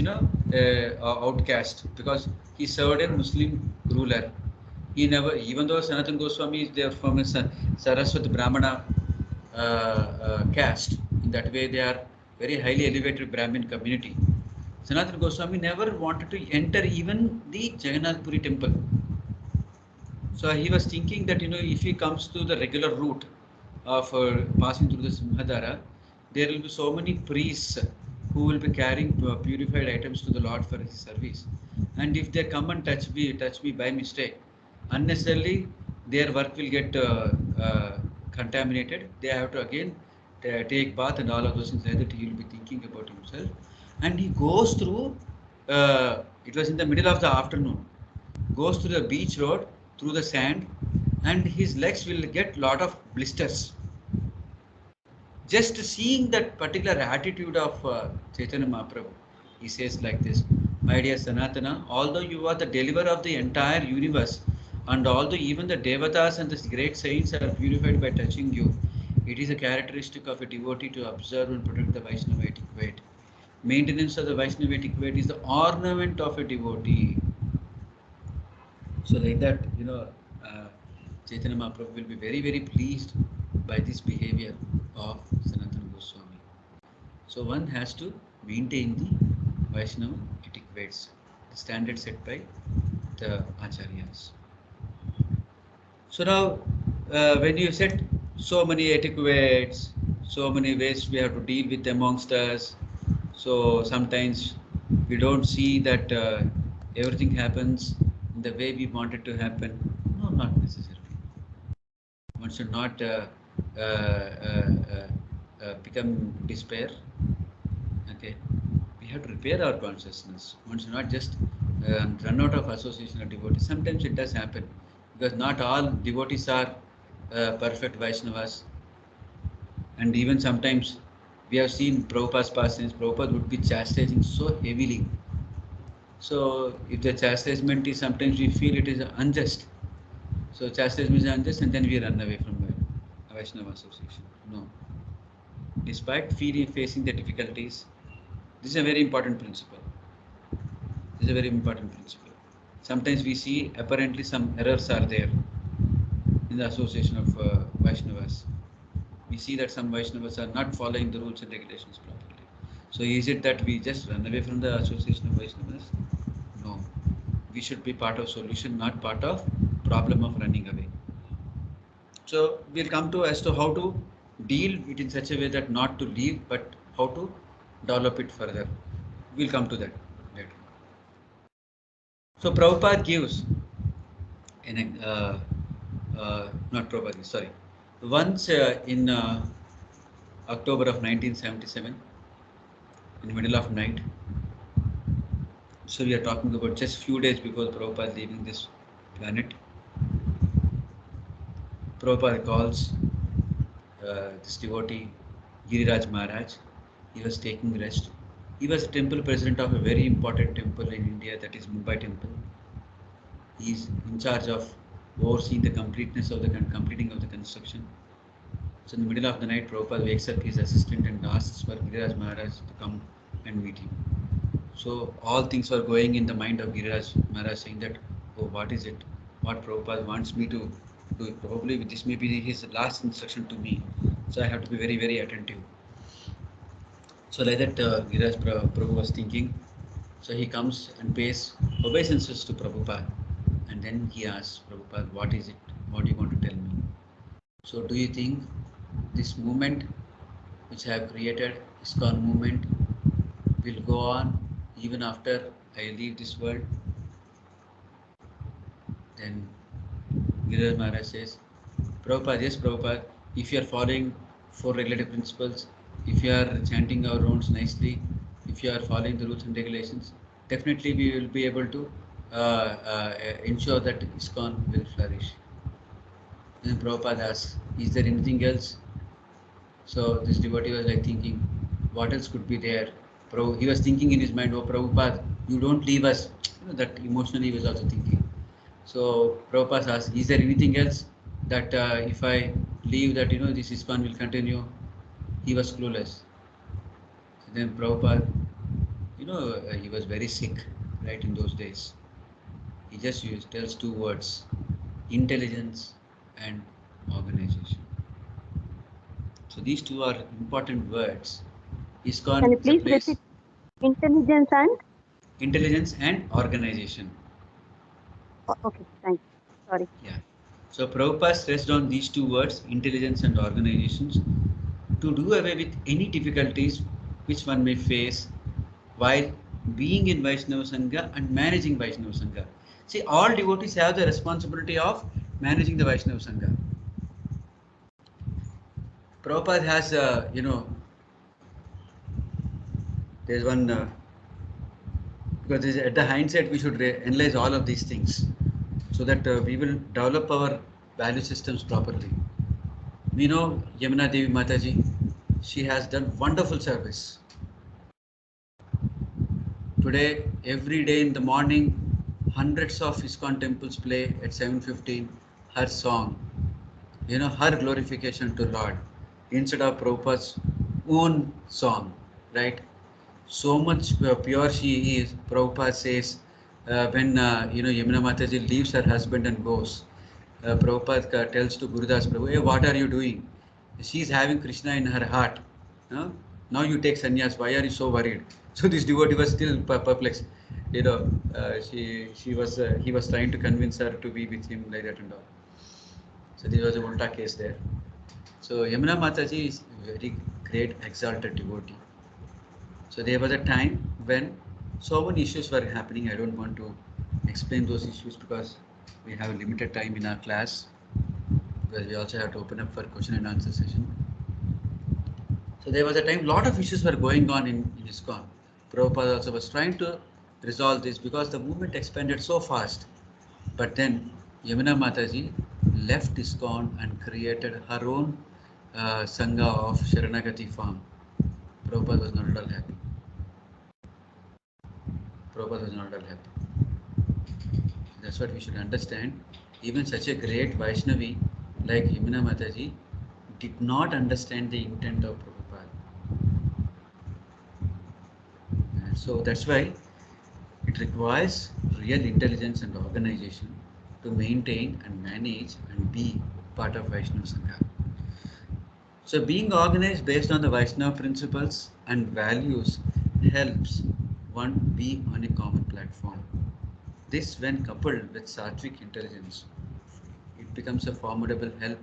Speaker 1: outcast, because he served a Muslim ruler. He never, even though Sanatana Goswami is there from a Saraswat Brahmana caste, in that way they are very highly elevated Brahmin community. Sanatana Goswami never wanted to enter even the Jagannath Puri temple. So he was thinking that, if he comes to the regular route of passing through the Simhadara, there will be so many priests who will be carrying purified items to the Lord for his service. And if they come and touch me by mistake, unnecessarily their work will get contaminated. They have to again take bath and all of those things like that. He will be thinking about himself. And he goes through, it was in the middle of the afternoon, goes to the beach road through the sand, and his legs will get lot of blisters. Just seeing that particular attitude of Chaitanya Mahaprabhu, he says like this, my dear Sanatana, although you are the deliverer of the entire universe, and although even the devatas and the great saints are purified by touching you, it is a characteristic of a devotee to observe and protect the Vaishnava etiquette. Maintenance of the Vaishnava etiquette is the ornament of a devotee. So like that, Chaitanya Mahaprabhu will be very, very pleased by this behavior of Sanatana Goswami. So one has to maintain the Vaishnava etiquettes, the standard set by the Acharyas. So now, when you said so many etiquettes, so many ways we have to deal with amongst us, so sometimes we don't see that everything happens in the way we want it to happen. No, not necessarily. One should not become despair. Okay, we have to repair our consciousness. One should not just run out of association of devotees. Sometimes it does happen because not all devotees are perfect Vaishnavas, and even sometimes we have seen Prabhupada's pastimes. Prabhupada would be chastising so heavily. So if the chastisement is sometimes we feel it is unjust. So chastisement is unjust, and then we run away from a Vaishnava association. No. Despite facing the difficulties, this is a very important principle. This is a very important principle. Sometimes we see apparently some errors are there in the association of Vaishnavas. We see that some Vaishnavas are not following the rules and regulations properly. So is it that we just run away from the association of Vaishnavas? No. We should be part of solution, not part of problem of running away. So we'll come to as to how to deal it in such a way that not to leave, but how to develop it further. We'll come to that later. So Prabhupada gives, not Prabhupada, sorry. Once in October of 1977, in the middle of night, so we are talking about just few days before Prabhupada leaving this planet, Prabhupada calls this devotee, Giriraj Maharaj. He was taking rest. He was temple president of a very important temple in India, that is Mumbai temple. He is in charge of overseeing the completeness of the completing of the construction. So in the middle of the night, Prabhupada wakes up his assistant and asks for Giriraj Maharaj to come and meet him. So all things were going in the mind of Giriraj Maharaj, saying that, oh, what is it? What Prabhupada wants me to do? Probably this may be his last instruction to me. So I have to be very, very attentive. So like that, Giriraj Prabhu was thinking. So he comes and pays obeisances to Prabhupada. And then he asks Prabhupada, what is it? What do you want to tell me? So do you think this movement which I have created, ISKCON movement, will go on even after I leave this world? Then Giriraj Maharaj says, Prabhupada, yes Prabhupada, if you are following four regulative principles, if you are chanting our rounds nicely, if you are following the rules and regulations, definitely we will be able to ensure that ISKCON will flourish. Then Prabhupada asks, is there anything else? So this devotee was like thinking, what else could be there? He was thinking in his mind, oh Prabhupada, you don't leave us. That emotionally he was also thinking. So Prabhupada asked, is there anything else that if I leave that, this ISKCON will continue? He was clueless. So then Prabhupada, he was very sick, right, in those days. He just tells two words, intelligence and organization. So these two are important words. ISKCON
Speaker 2: Can you
Speaker 1: is a
Speaker 2: please
Speaker 1: place.
Speaker 2: repeat? Intelligence and?
Speaker 1: Intelligence and organization.
Speaker 2: Okay, thank you. Sorry.
Speaker 1: Yeah. So Prabhupada stressed on these two words, intelligence and organizations, to do away with any difficulties which one may face while being in Vaishnava Sangha and managing Vaishnava Sangha. See, all devotees have the responsibility of managing the Vaishnava Sangha. Prabhupada has, there's one, because at the hindsight we should analyze all of these things so that we will develop our value systems properly. We know Yamuna Devi Mataji, she has done wonderful service. Today, every day in the morning, hundreds of ISKCON temples play at 7:15 her song, her glorification to Lord, instead of Prabhupada's own song, right? So much pure she is. Prabhupada says when Yamuna Mataji leaves her husband and goes, Prabhupada tells to Gurudas Prabhu, hey, what are you doing? She is having Krishna in her heart. Now you take sannyas. Why are you so worried? So this devotee was still perplexed. He was trying to convince her to be with him like that and all. So there was a Ulta case there. So Yamuna Mataji is a very great exalted devotee. So there was a time when so many issues were happening. I don't want to explain those issues because we have limited time in our class, because we also have to open up for question and answer session. So there was a time lot of issues were going on in ISKCON. Prabhupada also was trying to resolve this because the movement expanded so fast. But then Yamuna Mataji left ISKCON and created her own Sangha of Sharanagati form. Prabhupada was not at all happy. Prabhupada was not at all happy. That's what we should understand. Even such a great Vaishnavi like Yamuna Mataji did not understand the intent of Prabhupada. And so that's why it requires real intelligence and organization to maintain and manage and be part of Vaishnava Sangha. So being organized based on the Vaishnava principles and values helps one be on a common platform. This, when coupled with sattvic intelligence, it becomes a formidable help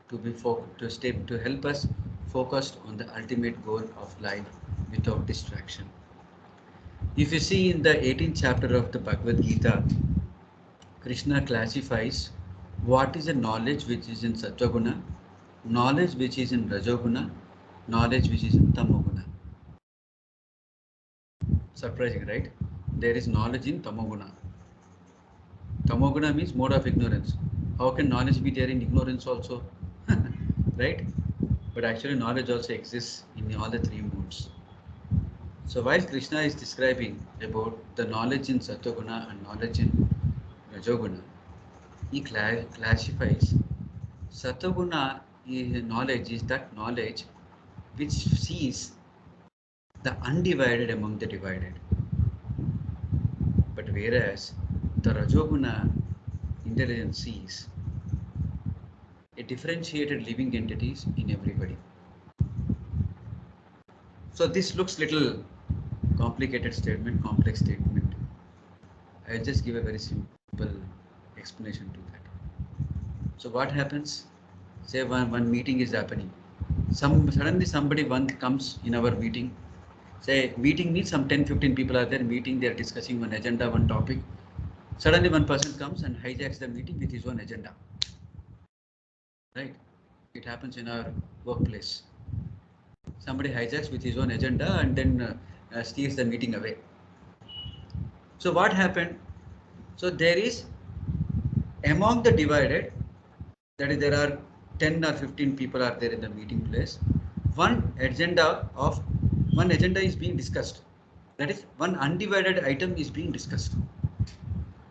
Speaker 1: to help us focused on the ultimate goal of life without distraction. If you see in the 18th chapter of the Bhagavad Gita, Krishna classifies what is a knowledge which is in Sattva-guna, knowledge which is in Rajoguna, knowledge which is in Tamoguna. Surprising, right? There is knowledge in Tamoguna. Tamoguna means mode of ignorance. How can knowledge be there in ignorance also? Right? But actually knowledge also exists in all the three modes. So while Krishna is describing about the knowledge in Sattva-guna and knowledge in Rajoguna, he classifies Sattva-guna knowledge is that knowledge which sees the undivided among the divided. But whereas the Rajoguna intelligence sees a differentiated living entities in everybody. So this looks little complicated statement, complex statement. I'll just give a very simple explanation to that. So what happens? Say one meeting is happening. Suddenly somebody one comes in our meeting. Say meeting means some 10-15 people are there meeting, they are discussing one agenda, one topic. Suddenly one person comes and hijacks the meeting with his own agenda. Right? It happens in our workplace. Somebody hijacks with his own agenda and then steals the meeting away. So what happened? So there is among the divided, that is there are 10 or 15 people are there in the meeting place. One agenda is being discussed. That is one undivided item is being discussed.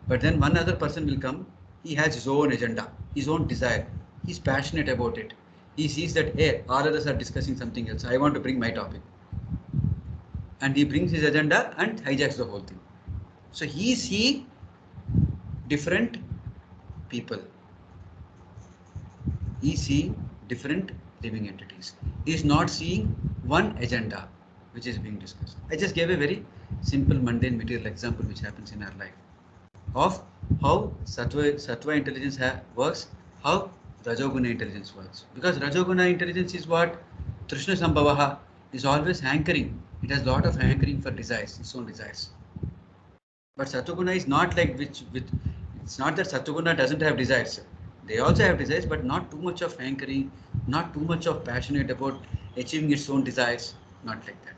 Speaker 1: But then one other person will come. He has his own agenda, his own desire. He's passionate about it. He sees that, hey, all others are discussing something else. I want to bring my topic. And he brings his agenda and hijacks the whole thing. So he sees different people. He sees different living entities. He is not seeing one agenda which is being discussed. I just gave a very simple, mundane, material example which happens in our life of how Sattva intelligence works, how Rajoguna intelligence works. Because Rajoguna intelligence is what? Trishna Sambhavaha is always hankering. It has a lot of hankering for desires, its own desires. But Sattva-guna is not like it's not that Sattva-guna doesn't have desires. They also have desires, but not too much of hankering, not too much of passionate about achieving its own desires, not like that.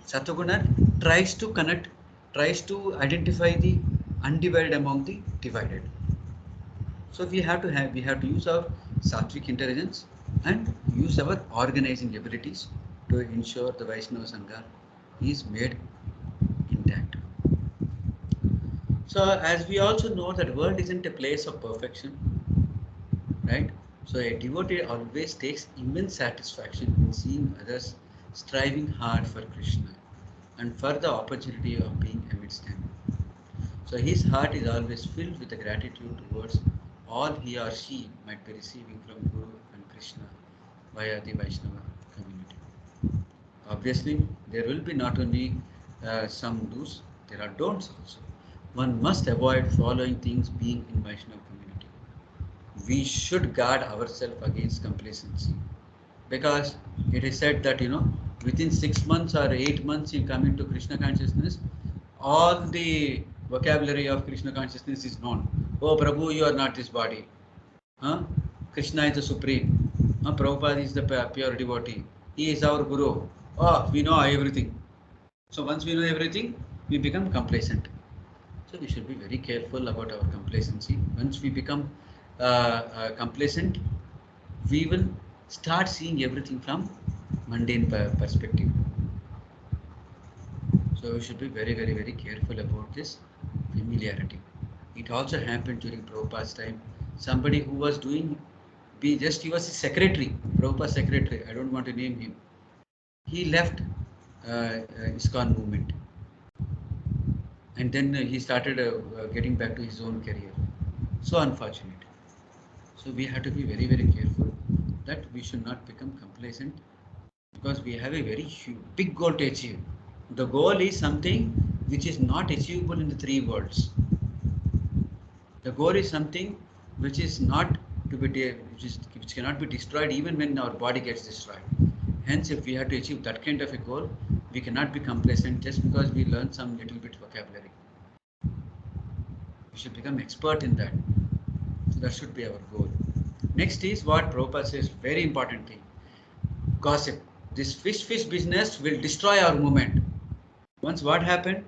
Speaker 1: Sattva-guna tries to connect, tries to identify the undivided among the divided. So we have to use our sattvic intelligence and use our organizing abilities to ensure the Vaishnava Sangha is made intact. So as we also know that world isn't a place of perfection, right? So a devotee always takes immense satisfaction in seeing others striving hard for Krishna and for the opportunity of being amidst them. So his heart is always filled with the gratitude towards all he or she might be receiving from Guru and Krishna via the Vaishnava community. Obviously, there will be not only some do's, there are don'ts also. One must avoid following things being in Vaishnava community. we should guard ourselves against complacency, because it is said that within 6 months or 8 months you come into Krishna consciousness, all the vocabulary of Krishna consciousness is known. Oh Prabhu, you are not this body. Huh? Krishna is the supreme. Prabhupada is the pure devotee. He is our guru. Oh, we know everything. So once we know everything, we become complacent. So we should be very careful about our complacency. Once we become complacent, we will start seeing everything from mundane perspective. So we should be very, very, very careful about this familiarity. It also happened during Prabhupada's time. Somebody who was doing, he was a secretary, Prabhupada's secretary. I don't want to name him. He left ISKCON movement, and then he started getting back to his own career. So unfortunate. So we have to be very, very careful that we should not become complacent, because we have a very big goal to achieve. The goal is something which is not achievable in the three worlds. The goal is something which is not to be which cannot be destroyed even when our body gets destroyed. Hence, if we have to achieve that kind of a goal, we cannot be complacent just because we learn some little bit vocabulary. We should become expert in that. So that should be our goal. Next is what Prabhupada says, very important thing. Gossip. This fish business will destroy our movement. Once what happened?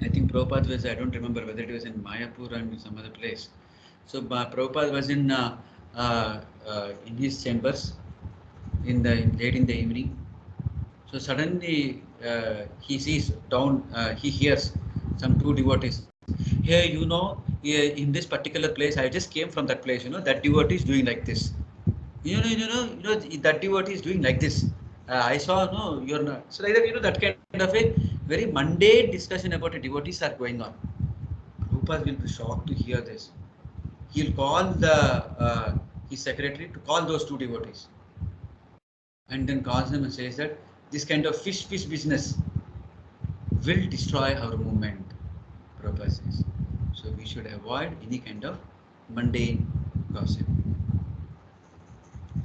Speaker 1: I think Prabhupada was, I don't remember whether it was in Mayapur or in some other place. So Prabhupada was in his chambers late in the evening. So suddenly he sees down, he hears some two devotees. Hey, in this particular place, I just came from that place. That devotee is doing like this. That devotee is doing like this. I saw, no, you're not. So like that, that kind of a very mundane discussion about the devotees are going on. Prabhupada will be shocked to hear this. He'll call his secretary to call those two devotees, and then calls them and says that this kind of fish business will destroy our movement, Prabhupada says. So we should avoid any kind of mundane gossip.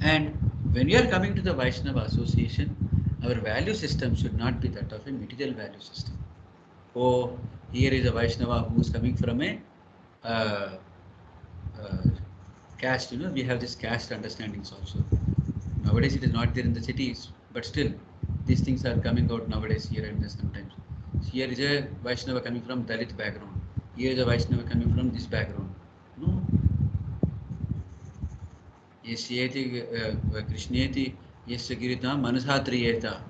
Speaker 1: And when we are coming to the Vaishnava association, our value system should not be that of a material value system. Oh, here is a Vaishnava who is coming from a caste, we have this caste understandings also. Nowadays it is not there in the cities, but still these things are coming out nowadays here and there sometimes. So here is a Vaishnava coming from Dalit background. Here is a Vaishnava coming from this background. No. Yasyeti Krishneti Yasya Girita Manashatriyeta.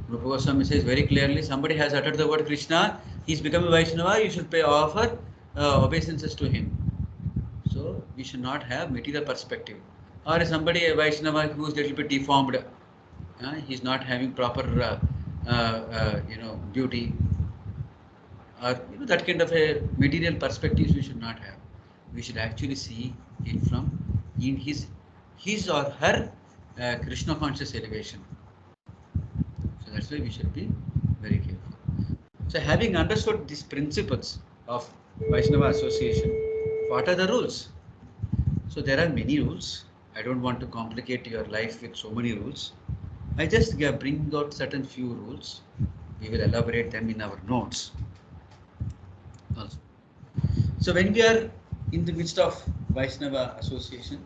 Speaker 1: Rupa Goswami says very clearly, somebody has uttered the word Krishna, he is become a Vaishnava, you should offer obeisances to him. So we should not have material perspective. Or somebody, a Vaishnava who is a little bit deformed, he is not having proper beauty, or that kind of a material perspectives we should not have. We should actually see it from in his or her Krishna conscious elevation. So that's why we should be very careful. So having understood these principles of Vaishnava association, what are the rules? So there are many rules. I don't want to complicate your life with so many rules. I just bring out certain few rules. We will elaborate them in our notes also. So when we are in the midst of Vaishnava association,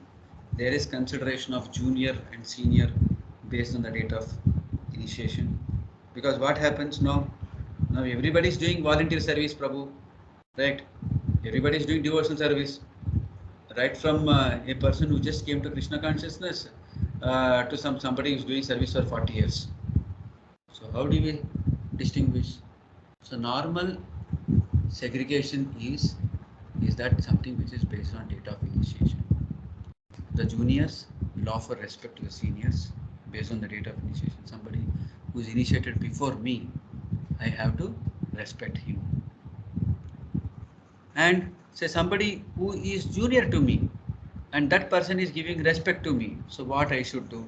Speaker 1: there is consideration of junior and senior based on the date of initiation. Because what happens now? Now everybody is doing volunteer service, Prabhu, right? Everybody is doing devotional service, right? From a person who just came to Krishna consciousness to somebody who is doing service for 40 years. So how do we distinguish? So normal segregation is that something which is based on date of initiation. The juniors will offer respect to the seniors based on the date of initiation. Somebody who is initiated before me, I have to respect him. And say somebody who is junior to me, and that person is giving respect to me. So what I should do?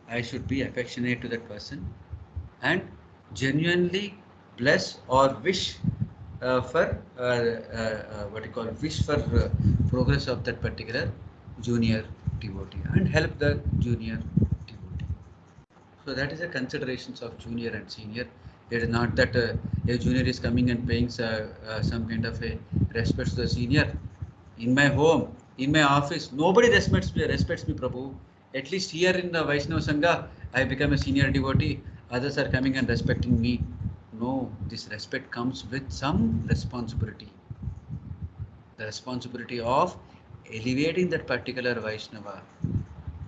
Speaker 1: I should be affectionate to that person and genuinely bless or wish for wish for progress of that particular junior devotee and help the junior devotee. So that is the considerations of junior and senior. It is not that a junior is coming and paying some kind of a respect to the senior. In my home, in my office, nobody respects me, Prabhu. At least here in the Vaishnava Sangha, I become a senior devotee. Others are coming and respecting me. No, this respect comes with some responsibility. The responsibility of elevating that particular Vaishnava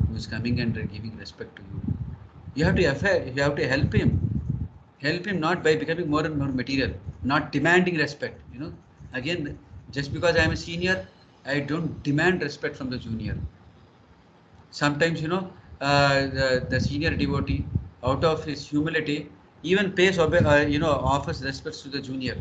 Speaker 1: who is coming and giving respect to you. You have to help him not by becoming more and more material, not demanding respect. Again, just because I am a senior, I don't demand respect from the junior. Sometimes, the senior devotee, out of his humility, even offers respects to the junior.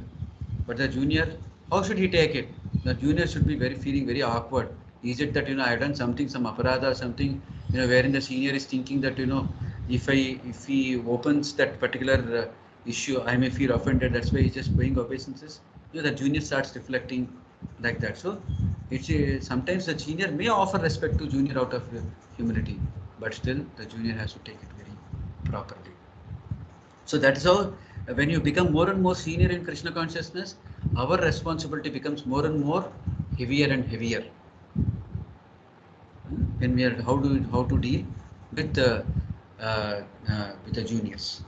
Speaker 1: But the junior, how should he take it? The junior should be feeling very awkward. Is it that, I have done something, some aparadha or something, wherein the senior is thinking that, if he opens that particular issue, I may feel offended. That's why he's just paying obeisances. The junior starts reflecting like that. So it's sometimes the senior may offer respect to junior out of humility, but still the junior has to take it very properly. So that is how when you become more and more senior in Krishna consciousness, our responsibility becomes more and more heavier and heavier. When we are how to deal with the juniors.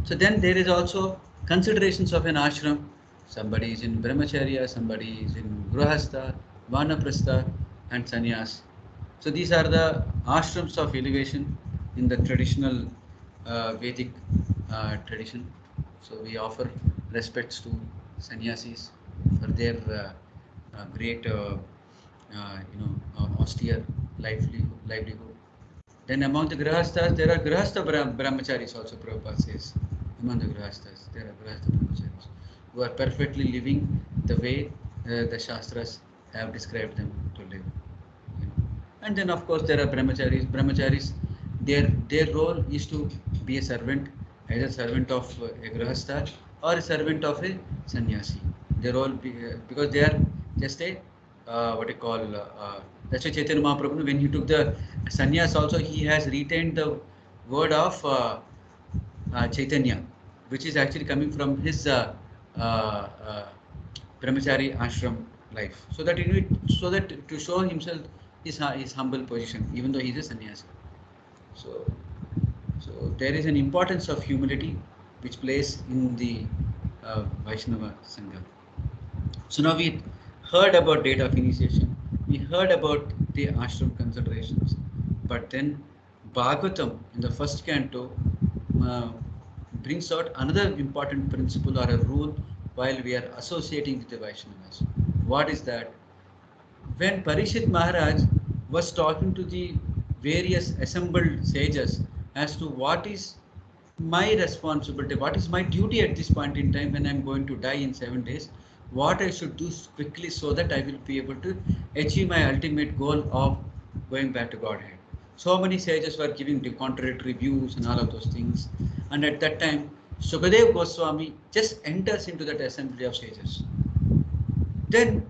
Speaker 1: So then there is also considerations of an ashram. Somebody is in brahmacharya, somebody is in grahastha, vanaprastha, and sannyas. So these are the ashrams of elevation in the traditional Vedic tradition. So we offer respects to sannyasis for their great, austere livelihood. Then among the grahasthas, there are grahastha brahmacharis also. Prabhupada says, among the grahasthas, there are grahastha brahmacharis who are perfectly living the way the Shastras have described them to live. And then of course there are brahmacharis. Brahmacharis, their role is to be a servant, either servant of a grahastha or a servant of a sannyasi. Their role because they are just a what you call that's why Chaitanya Mahaprabhu, when he took the sannyas also, he has retained the word of Chaitanya, which is actually coming from his brahmachari ashram life, so that to show himself his humble position, even though he is a sannyasi. So there is an importance of humility which plays in the Vaishnava Sangha. So now we heard about date of initiation, we heard about the ashram considerations, but then Bhagavatam in the first canto brings out another important principle or a rule while we are associating with the Vaishnavas. What is that? When Parishit Maharaj was talking to the various assembled sages as to what is my responsibility, what is my duty at this point in time when I am going to die in 7 days, what I should do quickly so that I will be able to achieve my ultimate goal of going back to Godhead. So many sages were giving the contradictory views and all of those things. And at that time, Sukadev Goswami just enters into that assembly of sages. Then,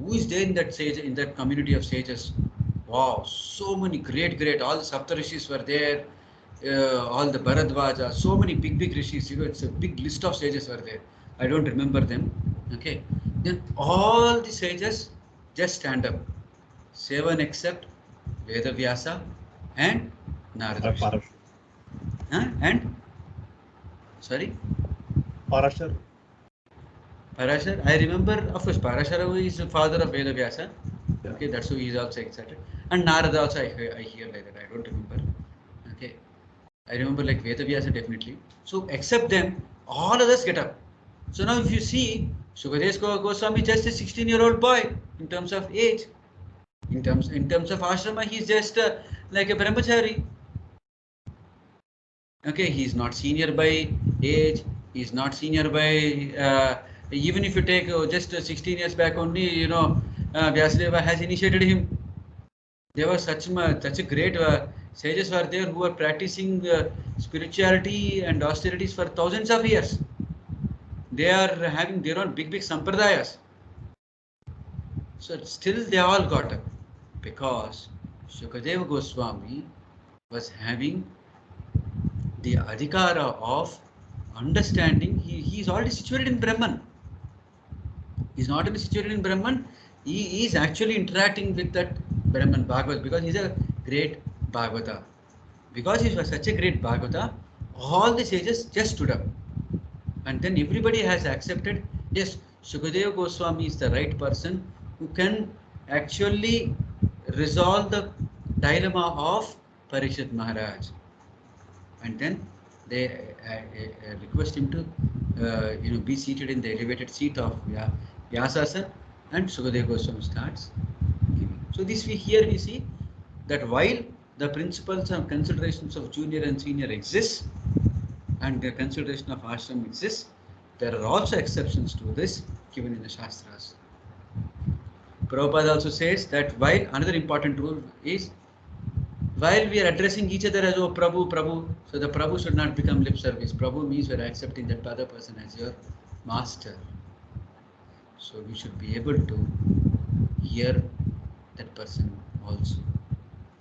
Speaker 1: who is there in that sage, in that community of sages? Wow, so many great, all the Saptarishis were there, all the Bharadvaja, so many big rishis, it's a big list of sages were there. I don't remember them. Okay. Then all the sages just stand up. 7 except Veda Vyasa and Narada Rishi. And sorry?
Speaker 4: Parashar.
Speaker 1: Parashar, I remember, of course, Parashara is the father of Veda Vyasa.
Speaker 4: Yeah.
Speaker 1: Okay, that's who he is also excited. And Narada also I hear like that, I don't remember. Okay, I remember like Veda Vyasa definitely. So except them, all others get up. So now if you see, Sukadev Goswami is just a 16-year-old boy in terms of age. In terms of ashrama, he's just like a brahmachari. Okay, he's not senior by age, he's not senior by even if you take just 16 years back only, Vyasadeva has initiated him. There was such a great sages were there who were practicing spirituality and austerities for thousands of years. They are having their own big sampradayas. So still they all got up because Shukadeva Goswami was having the adhikara of understanding. He is already situated in Brahman. He is not only situated in Brahman, he is actually interacting with that Brahman Bhagavad, because he is a great Bhagavata. Because he was such a great Bhagavata, all the sages just stood up. And then everybody has accepted, yes, Shukadeva Goswami is the right person who can actually resolve the dilemma of Parikshit Maharaj. And then they request him to be seated in the elevated seat of Vyasasana, and Shukadeva Goswami starts giving. So this we see that while the principles and considerations of junior and senior exist, and the consideration of ashram exists, there are also exceptions to this given in the Shastras. Prabhupada also says that while another important rule is, while we are addressing each other as, oh, Prabhu, Prabhu, so the Prabhu should not become lip service. Prabhu means we are accepting that other person as your master. So we should be able to hear that person also.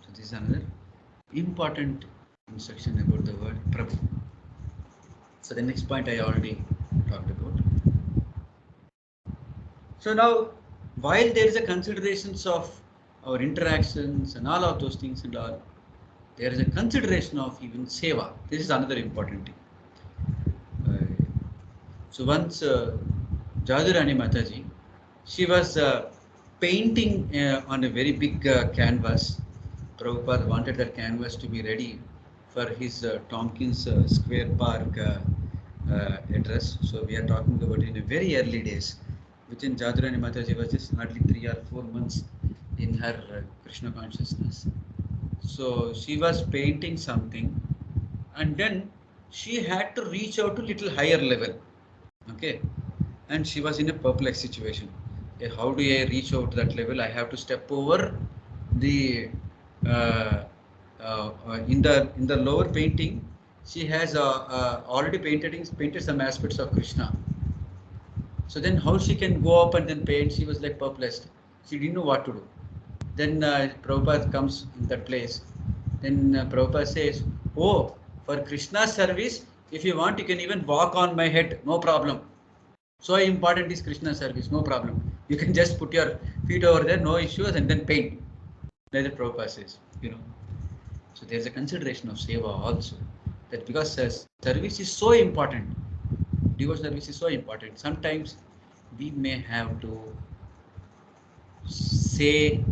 Speaker 1: So this is another important instruction about the word Prabhu. So the next point I already talked about. So now, while there is a considerations of our interactions and all of those things and all, there is a consideration of even seva. This is another important thing. So once Jadurani Mataji, she was painting on a very big canvas. Prabhupada wanted that canvas to be ready for his Tompkins Square Park address. So we are talking about in a very early days. Within Jadurani Mataji was just hardly 3 or 4 months in her Krishna consciousness. So she was painting something, and then she had to reach out to little higher level. Okay, and she was in a perplexed situation. Okay, how do I reach out to that level? I have to step over the in the lower painting. She has already painted some aspects of Krishna. So then how she can go up and then paint? She was like perplexed. She didn't know what to do. Then Prabhupada comes in that place. Then Prabhupada says, oh, for Krishna's service, if you want, you can even walk on my head, no problem. So important is Krishna's service, no problem. You can just put your feet over there, no issues, and then paint. Like the Prabhupada says, So there's a consideration of seva also. That because service is so important, devotional service is so important, sometimes we may have to say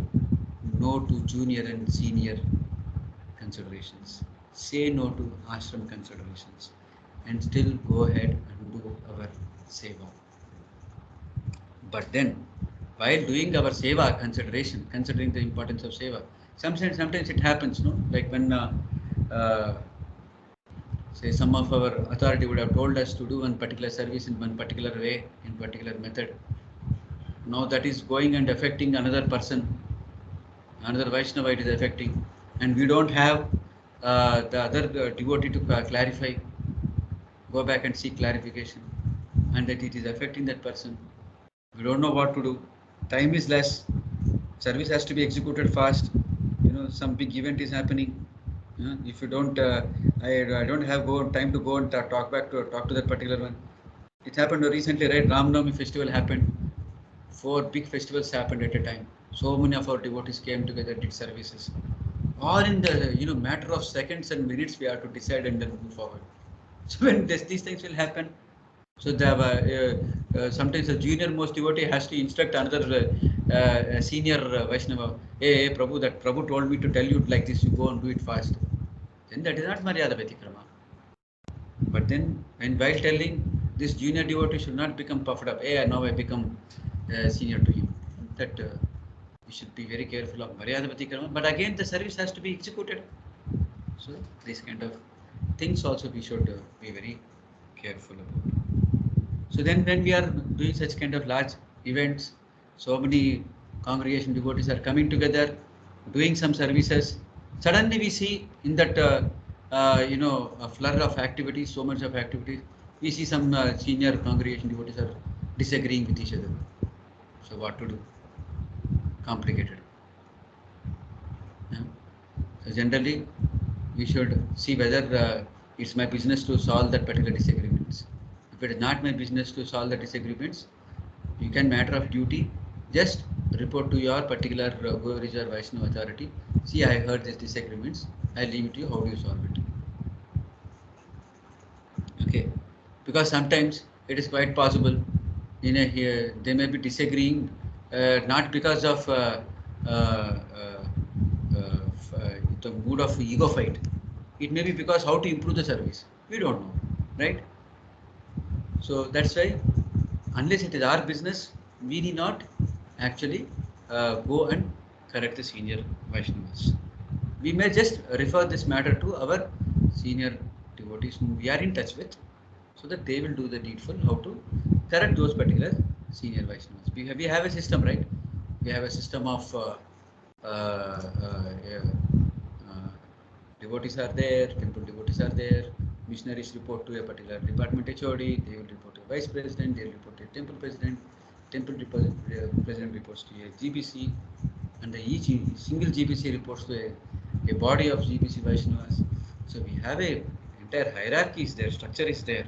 Speaker 1: no to junior and senior considerations, say no to ashram considerations, and still go ahead and do our seva. But then, while doing our seva consideration, considering the importance of seva, sometimes it happens, no? Like when, say, some of our authority would have told us to do one particular service in one particular way, in particular method. Now that is going and affecting another person, another Vaishnava it is affecting, and we don't have the other devotee to clarify, go back and seek clarification, and that it is affecting that person. We don't know what to do. Time is less. Service has to be executed fast. Some big event is happening. If you don't, I don't have time to go and talk to that particular one. It happened recently, right? Ram Navami festival happened. 4 big festivals happened at a time. So many of our devotees came together, did services. All in the matter of seconds and minutes, we have to decide and then move forward. So when these things will happen, so sometimes a junior most devotee has to instruct another senior Vaishnava, hey, Prabhu, that Prabhu told me to tell you like this, you go and do it fast. Then that is not Maryada Vyatikrama. But then, while telling, this junior devotee should not become puffed up, hey, now I become senior to him. That we should be very careful of Maryada Vyatikrama. But again, the service has to be executed. So these kind of things also we should be very careful about. So then when we are doing such kind of large events, so many congregation devotees are coming together, doing some services. Suddenly we see in that, a flood of activities, so much of activities, we see some senior congregation devotees are disagreeing with each other. So what to do? Complicated. So generally, we should see whether it's my business to solve that particular disagreements. If it is not my business to solve the disagreements, you can matter of duty just report to your particular whoever is your Vaishnava authority. See, I heard these disagreements. I leave it to you. How do you solve it? Okay, because sometimes it is quite possible. Here they may be disagreeing not because of the mood of ego fight. It may be because how to improve the service. We don't know, right? So that's why, unless it is our business, we need not actually go and correct the senior Vaishnavas. We may just refer this matter to our senior devotees whom we are in touch with, so that they will do the needful how to correct those particular senior Vaishnavas. We have a system, right? We have a system of devotees are there, temple devotees are there, missionaries report to a particular department HOD, they will report to a vice president, they will report to a temple president, president reports to a GBC, and each single GBC reports to a body of GBC Vaishnavas. So we have a entire hierarchy is there, structure is there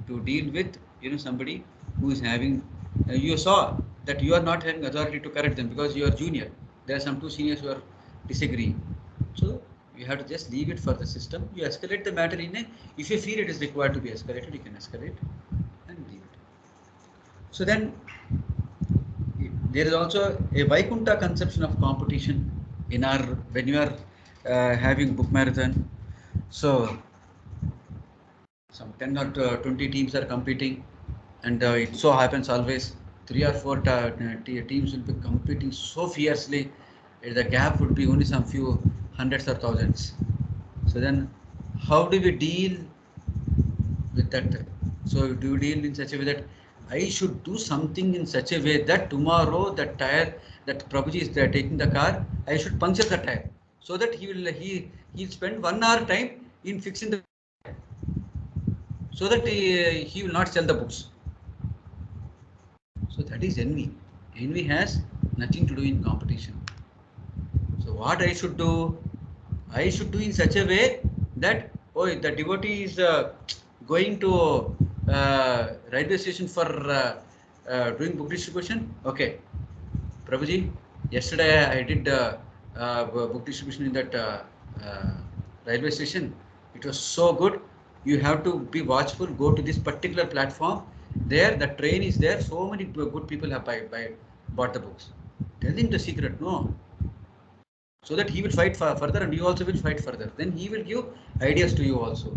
Speaker 1: to deal with somebody who is having. You saw that you are not having authority to correct them because you are junior. There are some two seniors who are disagreeing. So you have to just leave it for the system. You escalate the matter in a. If you feel it is required to be escalated, you can escalate and leave it. So then there is also a Vaikunta conception of competition in our when you are having book marathon. So some 10 or 20 teams are competing, and it so happens always 3 or 4 teams will be competing so fiercely. The gap would be only some few hundreds or thousands. So then, how do we deal with that? So do you deal in such a way that I should do something in such a way that tomorrow that tire that Prabhuji is there taking the car, I should puncture the tire so that he'll spend 1 hour time in fixing the so that he will not sell the books. So that is envy. Envy has nothing to do in competition. So what I should do? I should do in such a way that the devotee is going to railway station for doing book distribution. Okay, Prabhuji, yesterday I did book distribution in that railway station. It was so good. You have to be watchful. Go to this particular platform. There, the train is there. So many good people have bought the books. Tell him the secret. No. So that he will fight further and you also will fight further. Then he will give ideas to you also.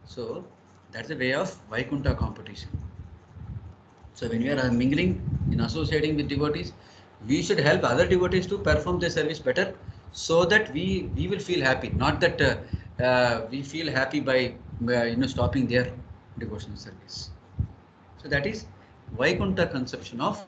Speaker 1: So that's the way of Vaikunta competition. So when we are mingling in associating with devotees, we should help other devotees to perform their service better, so that we will feel happy. Not that we feel happy by stopping their devotional service. So that is Vaikunta conception of